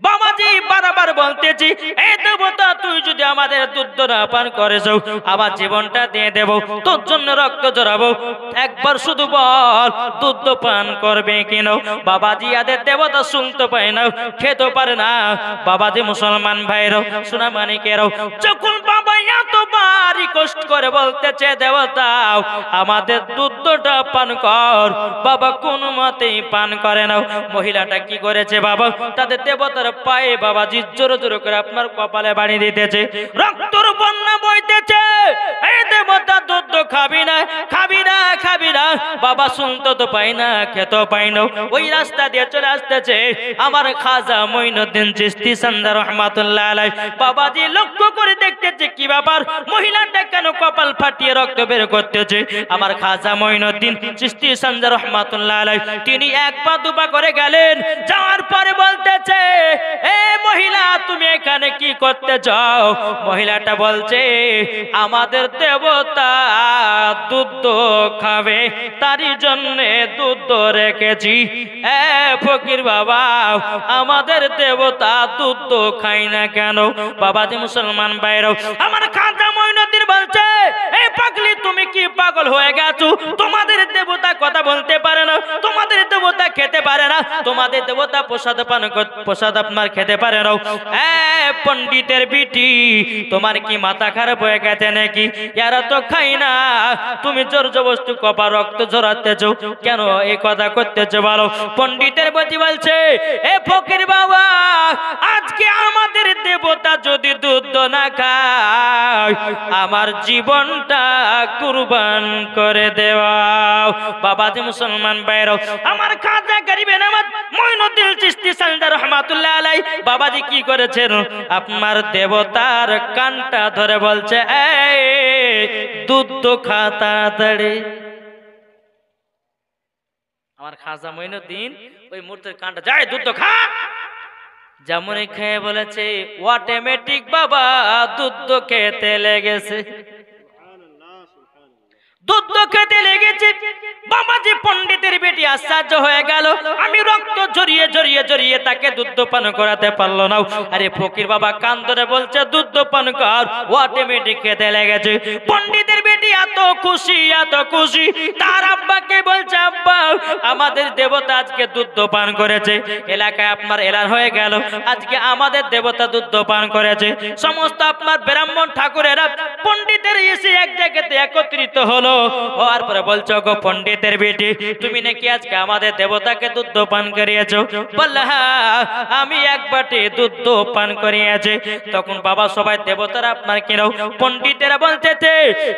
S1: বাবাজি বারবার বলতেছি এই দেবতা তুই যদি আমাদের দুধ না পান করেছ আবার জীবনটা দিয়ে দেব তোর জন্য রক্ত জড়াবো একবার শুধু বল দুধ পান করবে কিনা বাবাজি আদের দেবতা শুনতে পায় না খেতে পারে না বাবাজি মুসলমান ভাইরাও সোনা মানিকেরাও যখন বাবা এতবার রিকোয়েস্ট করে বলতেছে দেবতা আমাদের দুধটা পান কর বাবা কোনো মতেই পান করে না মহিলাটা কি করেছে বাবা তাদের দেবতার পায়ে বাবাজি জোরে জোরে করে আপনার কপালে বাড়ি দিতেছে রক্তর বন্যা বইতেছে এই দেবতা দুধ খাবি না খাবি না খাবি না বাবা শুনতে তো পাই না খেতে পাই না ওই রাস্তা দিয়ে চলে আসতেছে আমার খাজা মঈনুদ্দিন চিশতি সান্দা রহমাতুল্লাহ আলাইহি বাবাজি লক্ষ্য করে দেখতেছে কি ব্যাপার মহিলাটা কেন কপাল ফাটিয়ে রক্ত বের করতেছে আমার খাজা মঈনুদ্দিন চিশতি সান্দা রহমাতুল্লাহ আলাইহি তিনি এক পা দুপা করে গেলেন যাওয়ার পরে বলতেছে এ মহিলা তুমি এখানে কি করতে যাও মহিলাটা বলছে আমাদের দেবতা দুধ খাবে তারই জন্য দুধ রেখেছি এ ফকির বাবা আমাদের দেবতা দুধ খাই না কেন বাবাজি মুসলমান ভাইরাও আমার খাজা মঈনুদ্দিন বলছে এই পাগলি তুমি কি পাগল হয়ে গেছো তোমাদের দেবতা কথা বলতে পারে না তোমাদের দেবতা খেতে পারে না তোমাদের দেবতা প্রসাদ আপনার খেতে পারে না পণ্ডিতের বিটি তোমার কি মাথা খারাপ হয়ে গেছে নাকি এরা তো খাই না তুমি জোর জবরদস্তি কপা রক্ত ঝরাতেছো কেন এই কথা করতেছো বলো পণ্ডিতের বিটি বলছে এ ফকির বাবা আজকে আমাদের দেবতা যদি দুধ না খায় আমার জীবনটা কুরবান করে দেওয়াও বাবাজি মুসলমান ভাইরাও আমার খাজা গরিবে নামাজ মঈনুদ্দিন চিশতি সান্দা রহমাতুল্লাহ আলাইহি বাবাজি কি করেছেন আপনার দেবতার কানটা ধরে বলছে এই দুধ খা তাড়াতাড়ি আমার খাজা মঈনুদ্দিন ওই মূর্তির কানটা যায় দুধ খা যেমন খেয়ে বলেছে অটোমেটিক বাবা দুধ খেতে লেগেছে দুধ খেতে লেগেছে আশ্চর্য হয়ে গেল, আমি রক্ত জড়িয়ে জড়িয়ে জড়িয়ে তাকে দুধ পান করাতে পারলো না। আরে ফকির বাবা কান ধরে বলছে দুধ পান কর, অটোমেটিক খেতে লেগেছে। পণ্ডিতের বেটি এত খুশি এত খুশি, তার আব্বাকে বলছে আব্বা আমাদের দেবতা আজকে দুধ পান করেছে, এলাকায় আপনার এলান হয়ে গেল, আজকে আমাদের দেবতা দুধ পান করেছে। সমস্ত আপনার ব্রাহ্মণ ঠাকুরেরা পণ্ডিতের এসে এক জায়গাতে একত্রিত হলো, হওয়ার পরে বলছো গো পণ্ডিতের বেটি তুমি নাকি আজকে আমাদের দেবতাকে দুধ পান করিয়েছো? বললে হ্যাঁ আমি এক বাটি দুধ পান করিয়েছি। তখন বাবা সবাই দেবতারা আপনার কিনাও পণ্ডিতেরা বলতেছে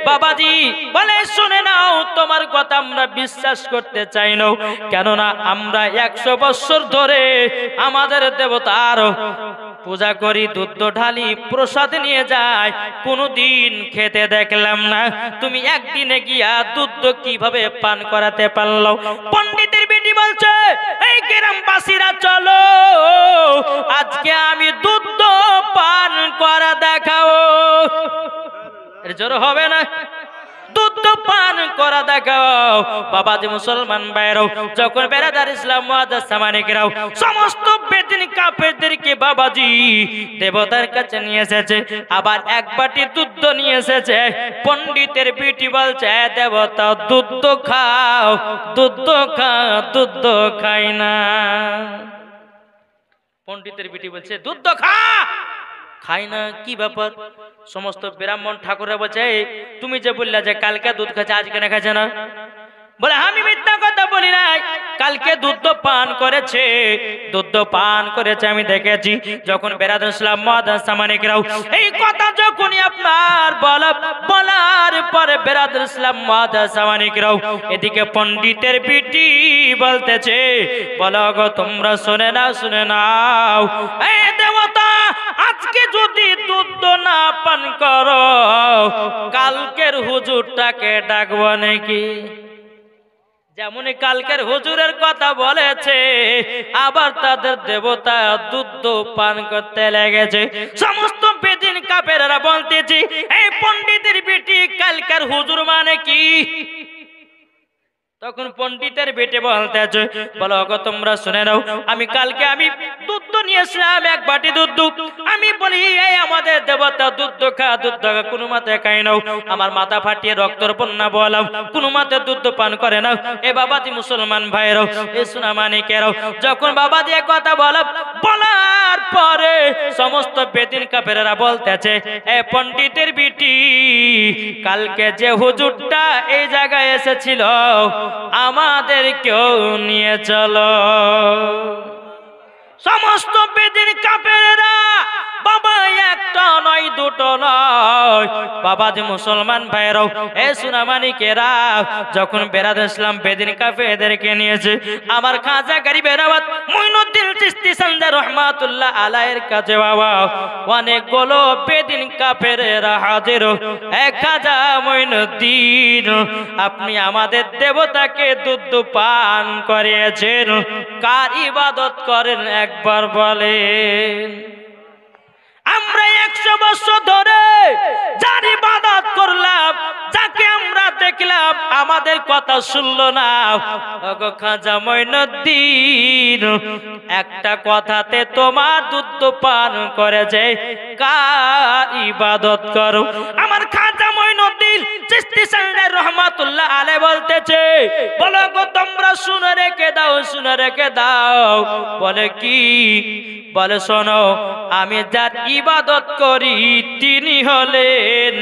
S1: বাবাজি বলে শুনে নাও তোমার কথা আমরা বিশ্বাস করতে চাই না, কেননা আমরা 100 বছর ধরে আমাদের দেবতার পূজা করি, দুধ ঢালি, প্রসাদ নিয়ে যায়, কোনোদিন খেতে দেখলাম না, তুমি একদিনে গিয়া দুধ কিভাবে পান করাতে পারলো? পণ্ডিতের বেটি বলছে এই গ্রামবাসীরা চলো আজকে আমি দুধ পান করা দেখাও। এর জোর হবে না? দুধ পান করা দেখাও। বাবাজি মুসলমান ভাইরাও যখন বেরাদার ইসলাম মুআজ্জাজ সামানিকরাও সমস্ত বেদিন কাফেরদেরকে বাবাজি দেবতার কাছে নিয়ে এসেছে, আবার এক বাটি দুধ নিয়ে এসেছে। পণ্ডিতের বিটি বলছে দেবতা দুধ খাও, দুধ খাও, দুধ খাই না। পণ্ডিতের বিটি বলছে দুধ খা, খাই না, কি ব্যাপার? সমস্ত ব্রাহ্মণ ঠাকুররা বলছে তুমি যে বললা যে কালকে দুধ খাচ্ছে আজকে না খাচ্ছে না? বলে আমি মিথ্যা কথা বলি নাই, কালকে দুধ পান করেছে, দুধ পান করেছে আমি দেখেছি। যখন বেরাদার ইসলাম মুআজ্জাজ সামানিকরাও এই কথা যখনই আপনার বলার পরে বেরাদার ইসলাম মুআজ্জাজ সামানিকরাও এদিকে পণ্ডিতের বিটি বলতেছে বলো গো তোমরা শুনে নাও এই দেবতা আজকে যদি দুধ না পান করো কালকের হুজুরটাকে ডাকবো নাকি? যেমন কালকের হুজুরের কথা বলেছে, আবার তাদের দেবতা দুধ পান করতে লেগেছে। সমস্ত বেদিন কাফেররা বলতেছে এই পণ্ডিতের বেটি কালকের হুজুর মানে কি? তখন পণ্ডিতের বেটে বলতেছে বলো গো তোমরা শুনে নাও, আমি কালকে আমি দুধ নিয়েছিলাম এক বাটি দুধ, আমি বলি এই আমাদের দেবতা দুধ খা, দুধ খা, কোনো মাতে খাই নাও, আমার মাথা ফাটিয়ে রক্তর বন্যা বলাম, কোনো মাতে দুধ পান করে নাও। এ বাবাজি মুসলমান ভাইরাও এ সোনামানিকেরাও যখন বাবা দিয়ে কথা বলার পরে সমস্ত বেদিন কাফেররা বলতেছে এ পণ্ডিতের বিটি কালকে যে হুজুরটা এই জায়গায় এসেছিল আমাদেরকেও নিয়ে চলো। সমস্ত বেদিন কাফেররা বাবা একটা নয় দুটো নয়, বাবাজি মুসলমান ভাইরাও এ সোনামানিকেরা যখন বেরাদার ইসলাম বেদিন কাফেরদেরকে নিয়েছে আমার খাজা গরিবে নওয়াজ মুইনুদ্দিন চিশতি সন্দার রহমাতুল্লাহ আলাইহির কাছে বাবা অনেকগুলো বেদিন কাফেররা হাজির। এক খাজা মুইনুদ্দিন আপনি আমাদের দেবতাকে দুধ পান করিয়েছেন, কার ইবাদত করেন একবার বলেন? আমরা 100 বছর ধরে যার ইবাদত করলাম, যাকে আমরা দেখলাম আমাদের কথা শুনলো না, ওগো খাজা মুইনুদ্দিন একটা কথাতে তোমার দুধ পান করেছে, কার ইবাদত করো? আমার খাজা মুইনুদ্দিন চিশতি সন্দার রহমাতুল্লাহ আলাইহি বলতেছে বলো গো তোমরা শুনে রেখে দাও, শুনে রেখে দাও। বলে কি? বলে শোনো আমি যার ইবাদত করি তিনি হলেন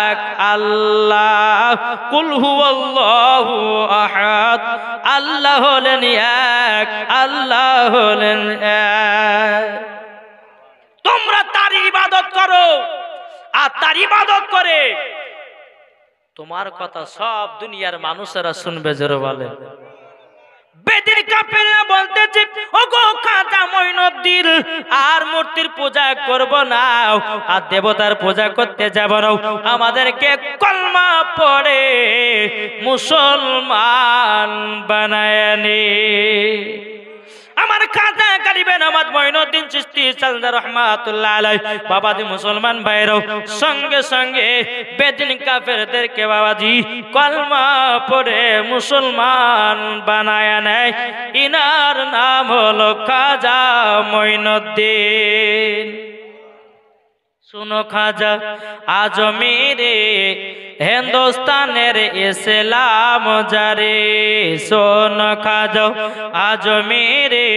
S1: এক আল্লাহ, কুল হুয়াল্লাহু আহাদ, আল্লাহ হলেন এক, আল্লাহ হলেন এক। তোমরা তার ইবাদত করো, আর তার ইবাদত করে তোমার কথা সব দুনিয়ার মানুষেরা শুনবে। জোরে বলে বেদিন কাফেররা বলতেছে ওগো খাজা মুইনুদ্দিন আর মূর্তির পূজা করব না, আর দেবতার পূজা করতে যাব না, আমাদেরকে কলমা পড়ে মুসলমান বানায় নে। আমার খাজা গরিবে নামাজ মঈনুদ্দিন চিশতি সালদার রহমাতুল্লাহ আলাইহি বাবাজি মুসলমান ভাইরাও সঙ্গে সঙ্গে বেদিন কাফেরদেরকে বাবাজি কলমা পড়ে মুসলমান বানায় নেয়। ইনার নাম হলো খাজা মঈনুদ্দিন। শুনো খাজা আজমিরে হিন্দুস্তানের ইসলাম জারে, শোনো খাজা আজমিরে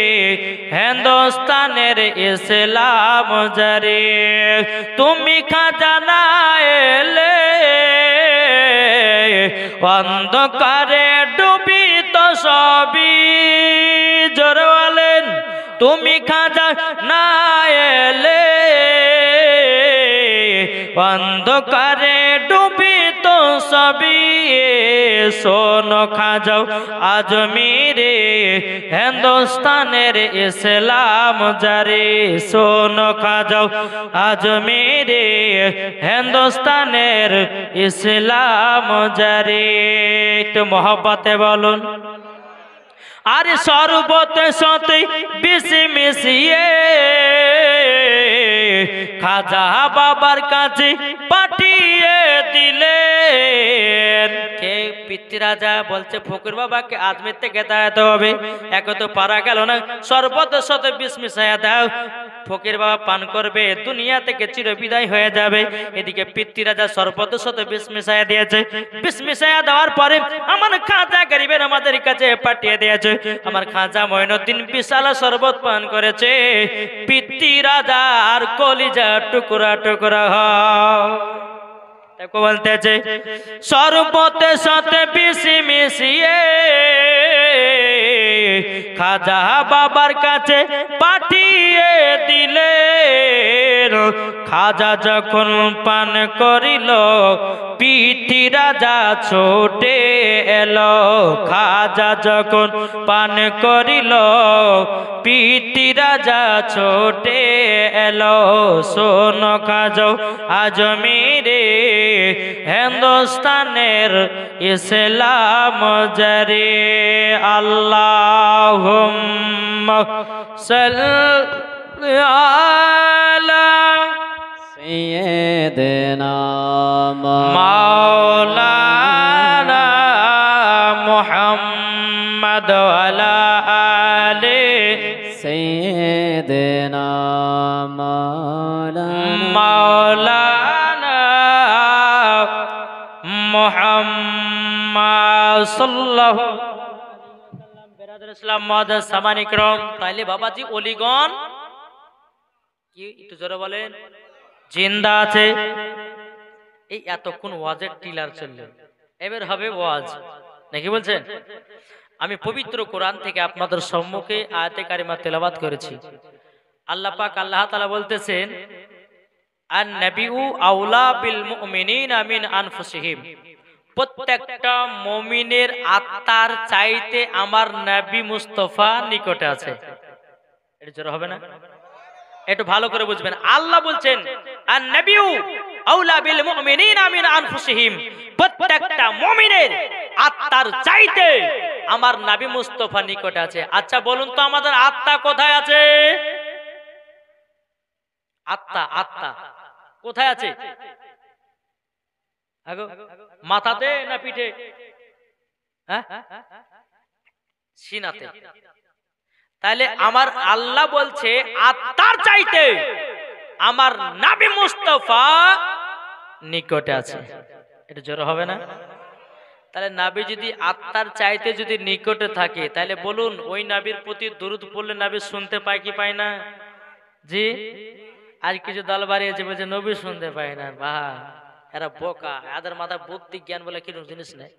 S1: হিন্দুস্তানের ইসলাম জারে। তুমি খাজা না এলে অন্ধকারে ডুবিত সবই। জোরে বলেন, তুমি খাজা না এলে অন্ধকারে ডুবিত সবই। শোনো খাজা আজমিরে হিন্দুস্তানের ইসলাম জারি, শোনো খাজা আজমিরে হিন্দুস্তানের ইসলাম জারি। একটু মহব্বতে বলুন। আরে সর্বতে সাথে বিষ মিশিয়ে খাজা বাবার কাছে পাঠিয়ে দিলেন। কে? পিতৃরাজা বলছে ফকির বাবাকে আজমির থেকে দাঁড়াতে হবে, এক তো পারা গেল না, সর্বতের সাথে বিষ মিশাইয়া দাও, ফকির বাবা পান করবে, দুনিয়া থেকে চিরবিদায় হয়ে যাবে। এদিকে পিতৃরাজা সর্বতের সাথে বিষ মিশাইয়া দিয়েছে। বিষ মিশাইয়া দেওয়ার পরে আমার খাজা গরিবের আমাদের কাছে পাঠিয়ে দিয়েছে। আমার খাজা মঈনুদ্দিন বিশাল শরবত পান করেছে। পিতৃরাজা আর কলিজা টুকরা টুকরা দেখো বলতেছে শরবতের সাথে বিষ মিশিয়ে খাজা বাবার কাছে পাঠিয়ে দিলেন। খাজা যখন পান করিল পিতৃরাজা ছোটে এলো। খাজা যখন পান করিল পিতৃরাজা ছোটে এলো। শোনো খাজা আজমিরে হিন্দুস্তানের ইসলাম জারি। আল্লাহুম্মা সাল্লি আলা
S3: সাইয়্যিদিনা
S1: মাওলানা মুহাম্মদ ওয়া আলা আলি
S3: সাইয়্যিদিনা
S1: মাওলানা মুহাম্মদ সাল্লাল্লাহু আলাইহি ওয়াসাল্লাম। বিরাদর ইসলাম মুআজ্জাজ সামান ইকরাম, তাইলে বাবাজি ওলিগণ কি একটু জোরে বলেন জিন্দা আছে। এই এতক্ষণ ওয়াজের টিলার চললেন, এবার হবে ওয়াজ নাকি বলছেন? আমি পবিত্র কোরআন থেকে আপনাদের সম্মুখে আয়াতে কারিমা তেলাওয়াত করেছি। আল্লাহ পাক আল্লাহ তাআলা বলতেছেন আন নাবিউ আউলা বিল মুমিনিনা মিন আনফুসিহিম, প্রত্যেকটা মুমিনের আত্মার চাইতে আমার নবী মুস্তাফা নিকটে আছে। এটা জোরে হবে না? একটু ভালো করে বুঝবেন। আল্লাহ বলছেন আন নাবিউ আউলা বিল মুমিনিনা মিন আনফুসিহিম, প্রত্যেকটা মুমিনের আত্মার চাইতে আমার নবী মুস্তাফা নিকটে আছে। আচ্ছা বলুন তো আমাদের আত্মা কোথায় আছে? আত্মা আত্মা কোথায় আছে? মাথাতে না পিঠে? হ্যাঁ, সিনাতে। তাহলে আমার আল্লাহ বলছে আত্মার চাইতে আমার নবী মুস্তাফা নিকটে আছে। এটা জোরে হবে না? তাহলে নবী যদি আত্মার চাইতে যদি নিকটে থাকে, তাহলে বলুন ওই নবীর প্রতি দরুদ পড়লে নবী শুনতে পায় কি পায় না? জি, আজ কিছু দল বাড়িয়েছে বলছে নবী শুনতে পায় না। বাহ, এরা বোকা, এদের মাথা বুদ্ধি জ্ঞান বলে কি জিনিস নেই।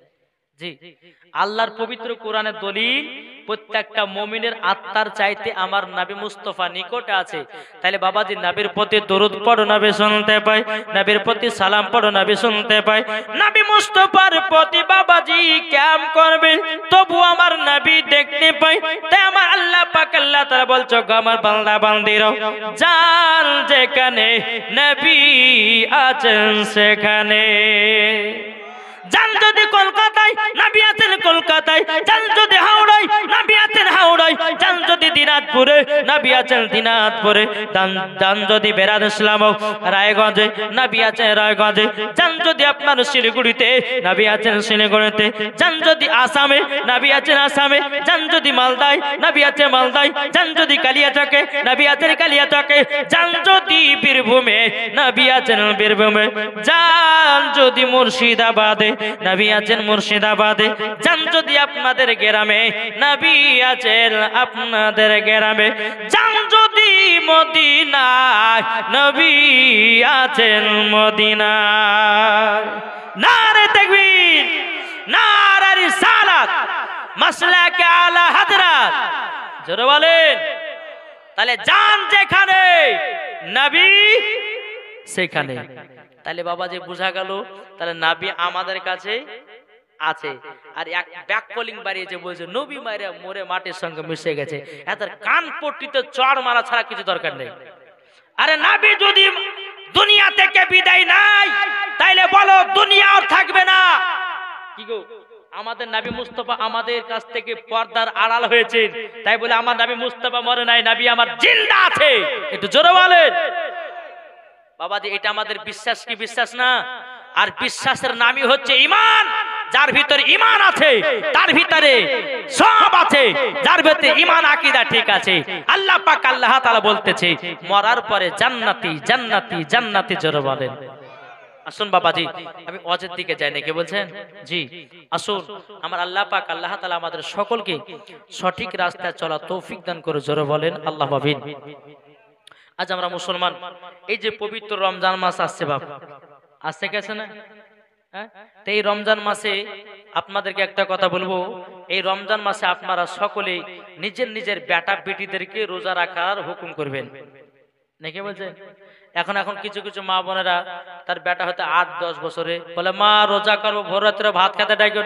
S1: জি, আল্লাহর পবিত্র কোরআনের দলিল প্রত্যেকটা মুমিনের আত্মার চাইতে আমার নবী মুস্তাফা নিকটে আছে। তাহলে বাবাজি নবীর প্রতি দরুদ পড়ো, নবী শুনতে পায়। নবীর প্রতি সালাম পড়ো, নবী শুনতে পায়। নবী মুস্তাফার প্রতি বাবাজি ক্যাম করবেন, তবু আমার নবী দেখতে পায়। তাই আমার আল্লাহ পাক আল্লাহ তাআলা বলছো আমার বান্দা বান্দিরা যান যেখানে নবী আছেন সেখানে। যান যদি কলকাতায় নবী আছেন কলকাতায়, যান যদি হাওড়ায় নবী আছেন হাওড়ায়, যান যদি দিনাজপুর আছেন দিনাজপুরে, যান যদি বেরাদ ইসলাম রায়গঞ্জে, নবী আছেন রায়গঞ্জে, যান যদি আপনার শিলিগুড়িতে, নবী আছেন শিলিগুড়িতে, যান যদি আসামে, নবী আছেন আসামে, যান যদি মালদায়, নবী আছে মালদায়, যান যদি কালিয়াচকে, নবী আছেন কালিয়াচকে, যান যদি বীরভূমে, নবী আছেন বীরভূমে, যান যদি মুর্শিদাবাদে, নবী আছেন মুর্শিদাবাদে, যান যদি আপনাদের গ্রামে, নবী আছেন আপনাদের গ্রামে, যান যদি মদিনায়, নবী আছেন মদিনায়। নারে তাকবীর, নারে রিসালাত, মাসলাকে আলা হযরত, জোরে বলেন। তাহলে যান যেখানে, নবী সেখানে। তাহলে বাবা যে বোঝা গেল, তাহলে নবী আমাদের কাছে আছে। আর এক ব্যাক কলিং বাড়িয়েছে, বলছে নবী মায়েরা মোরে মাটির সঙ্গে মিশে গেছে। এদের কান পট্টিতে চড় মারা ছাড়া কিছু দরকার নেই। আরে নবী যদি দুনিয়া থেকে বিদায় নাই, তাইলে বলো দুনিয়া আর থাকবে না। কি গো, আমাদের নবী মুস্তাফা আমাদের কাছ থেকে পর্দার আড়াল হয়েছেন, তাই বলে আমার নবী মুস্তাফা মরে নাই, নবী আমার জিন্দা আছে। একটু জোরে বলেন বাবাজি, এটা আমাদের বিশ্বাস কি বিশ্বাস না? আর বিশ্বাসের নামই হচ্ছে ঈমান। যার ভিতরে ঈমান আছে তার ভিতরে সব আছে। যার ভিতরে ঈমান আকীদা ঠিক আছে, আল্লাহ পাক আল্লাহ তাআলা বলতেছে মরার পরে জান্নাতি জান্নাতি জান্নাতি। জোরে বলেন। আসুন বাবাজি, আমি ওয়াজের দিকে যাই না, কে বলছেন? জি আসুন। আমার আল্লাহ পাক আল্লাহ তাআলা আমাদের সকলকে সঠিক রাস্তায় চলা তৌফিক দান করে। জোরে বলেন আল্লাহ আমিন। আজ আমরা মুসলমান, এই যে পবিত্র রমজান মাস আসছে বাপ, আসছে গেছে না? হ্যাঁ, তো এই রমজান মাসে আপনাদেরকে একটা কথা বলবো, এই রমজান মাসে আপনারা সকলেই নিজের নিজের বেটা বেটিদেরকে রোজা রাখার হুকুম করবেন নাকি বলছে? এখন কিছু কিছু মা বোনেরা তার বেটা হয়তো 8-10 বছরে বলে মা রোজা করবো, ভোর রাত্রে ভাত খেতে ডাকি,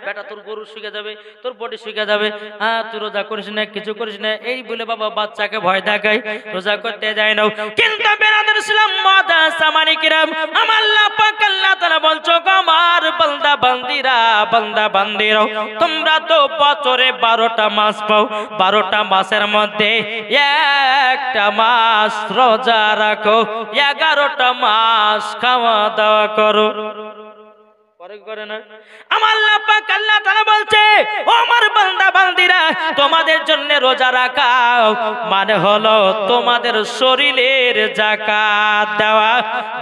S1: বেটা তোর গরু শুকে যাবে, তোর বডি শুকে যাবে, হ্যাঁ তুই রোজা করিস না, কিছু করিস না, এই বলে বাবা বাচ্চাকে ভয় দেখায়, রোজা করতে যায় না। কিন্তু বেরাদার ইসলাম মাদা সামানি কিরাম, আমার আল্লাহ পাক আল্লাহ তাআলা বলছো আমার বান্দা বান্দিরা, বান্দা বান্দিরা, তোমরা তো বছরে 12টা মাস পাও, 12টা মাসের মধ্যে একটা মাস রোজা রাখো, 11টা মাস খাওয়া দাওয়া করো। করে না? আমার আল্লাহ পাক আল্লাহ তাআলা বলছে ও আমার বান্দা বান্দিরা, তোমাদের জন্য রোজা রাখাও মানে হলো তোমাদের শরীরের যাকাত দেওয়া।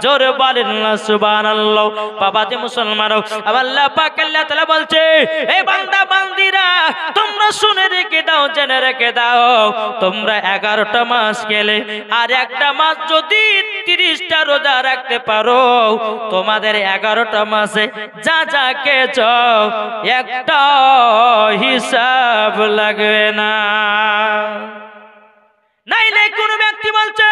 S1: জোরে বলেন না সুবহানাল্লাহ। বাবাজি মুসলমান, আল্লাহ পাক আল্লাহ তাআলা বলছে এই বান্দা বান্দিরা তোমরা শুনে রেখে দাও, জেনে রেখে দাও, তোমরা 11টা মাস গেলে আর একটা মাস যদি 30টা রোজা রাখতে পারো, তোমাদের 11টা মাসে যা যা খেয়েছ একটা হিসাব লাগবে না। নাইলে কোন ব্যক্তি বলছে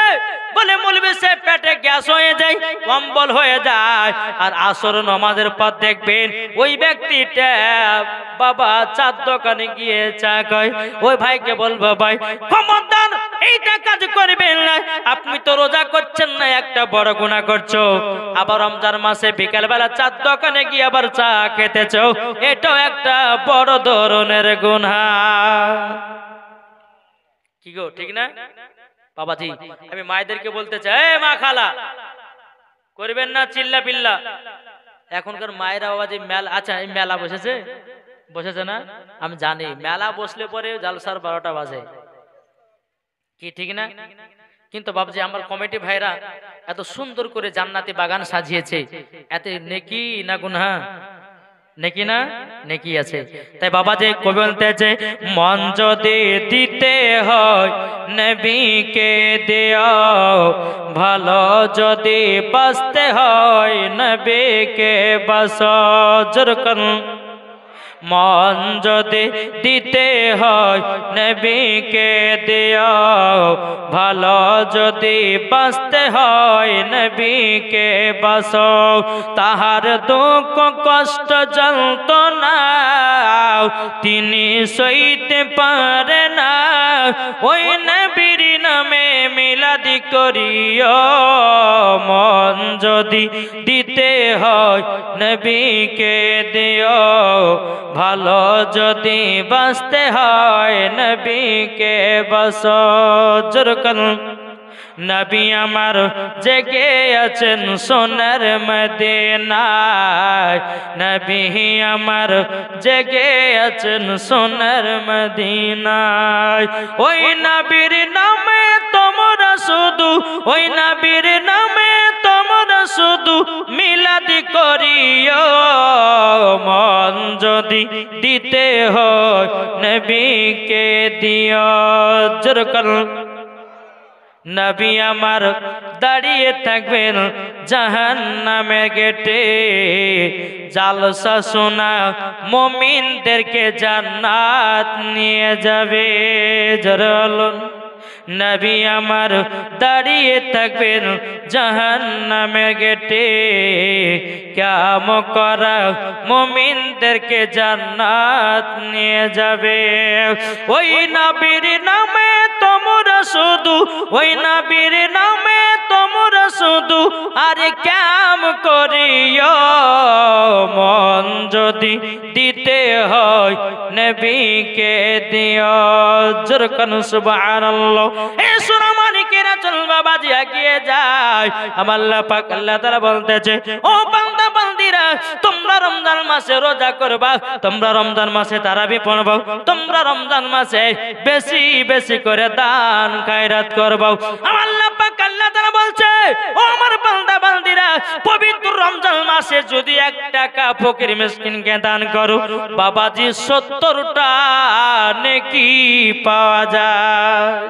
S1: বলে মৌলভী সাহেব পেটে গ্যাস হয়ে যায়, অম্বল হয়ে যায়, আর আসর নামাজের পর দেখবেন ওই ব্যক্তিটা বাবা চার দোকানে গিয়ে চা খায়। ওই ভাইকে বলবো ভাই খবরদার এইটা কাজ করবেন না, আপনি তো রোজা করছেন না, একটা বড় গুনাহ করছো। আবার রমজান মাসে বিকাল বেলা চার দোকানে গিয়ে আবার চা খেতেছো, এটাও একটা বড় ধরনের গুনাহ। কি গো ঠিক না বাবাজি? আমি মায়েদেরকে বলতে চাই মা খালা করবেন না চিল্লা পিল্লা। এখনকার মায়েরা বাবাজি মেলা, আচ্ছা এই মেলা বসেছে না? আমি জানি মেলা বসলে পরে জালসার 12টা বাজে, কি ঠিক না? কিন্তু বাবাজি আমার কমিটি ভাইরা এত সুন্দর করে জান্নাতি বাগান সাজিয়েছে, এতে নেকি না গুনাহ? নেকি না? নেকি আছে। তাই বাবা যে কবি বলতেছে মন যদি দিতে হয় নবীকে দিও, ভালো যদি বাঁচতে হয় নবীকে বাঁচো। জোর করুন। মন যদি দিতে হয় নবীকে দিও, ভালো যদি বাঁচতে হয় নবীকে বাঁচো। তাহার দুঃখ কষ্ট যন্ত্রণা তিনি সইতে পারে না, ওই নবীর নামে মিলাদি করিও মন যদি দিতে হয় নবীকে দিও ভালো যদি বাঁচতে হয় নবীকে বাসো জোরকান নবী আমার জেগে আছেন সোনার মদিনায় নবী আমার জেগে আছেন সোনার মদিনায় ওই নবীর নামে তোমরা শুধু ওই নবীর নামে তোমরা শুধু মিলাদ করিও মন যদি দিতে হয় নবীকে দিও জোরকান নবী আমার দাঁড়িয়ে থাকবেন জাহান্নামের গেটে জালসা শোনা মুমিনদেরকে জান্নাত নিয়ে যাবে জরলন নবী আমার দাঁড়িয়ে থাকবেন জাহান্নামের গেটে কিয়ামত করা মুমিনদেরকে জান্নাত নিয়ে যাবে ওই নবীর নামে তোমরা শুধু ওই নবীর নামে তোমরা শুধু আরে কাম করিও মন যদি দিতে হয় নবীকে দিও জোরকান সুবহানাল্লাহ এ সূরা মালিকেরা চল বাবাজি এগিয়ে যায় আমার আল্লাহ পাক আল্লাহ তাআলা বলতেছে ও বান্দা বান্দিরা তোমরা রমজান মাসে রোজা করবা তোমরা রমজান মাসে তারাবি পড়বা তোমরা রমজান মাসে বেশি বেশি করে দান খায়রাত করবা আমার আল্লাহ পাক আল্লাহ তাআলা বলছে ও আমার বান্দা বান্দিরা পবিত্র রমজান মাসে যদি 1 টাকা ফকির মিসকিনকে দান করো বাবাজি 70টা নেকি পাওয়া যায়।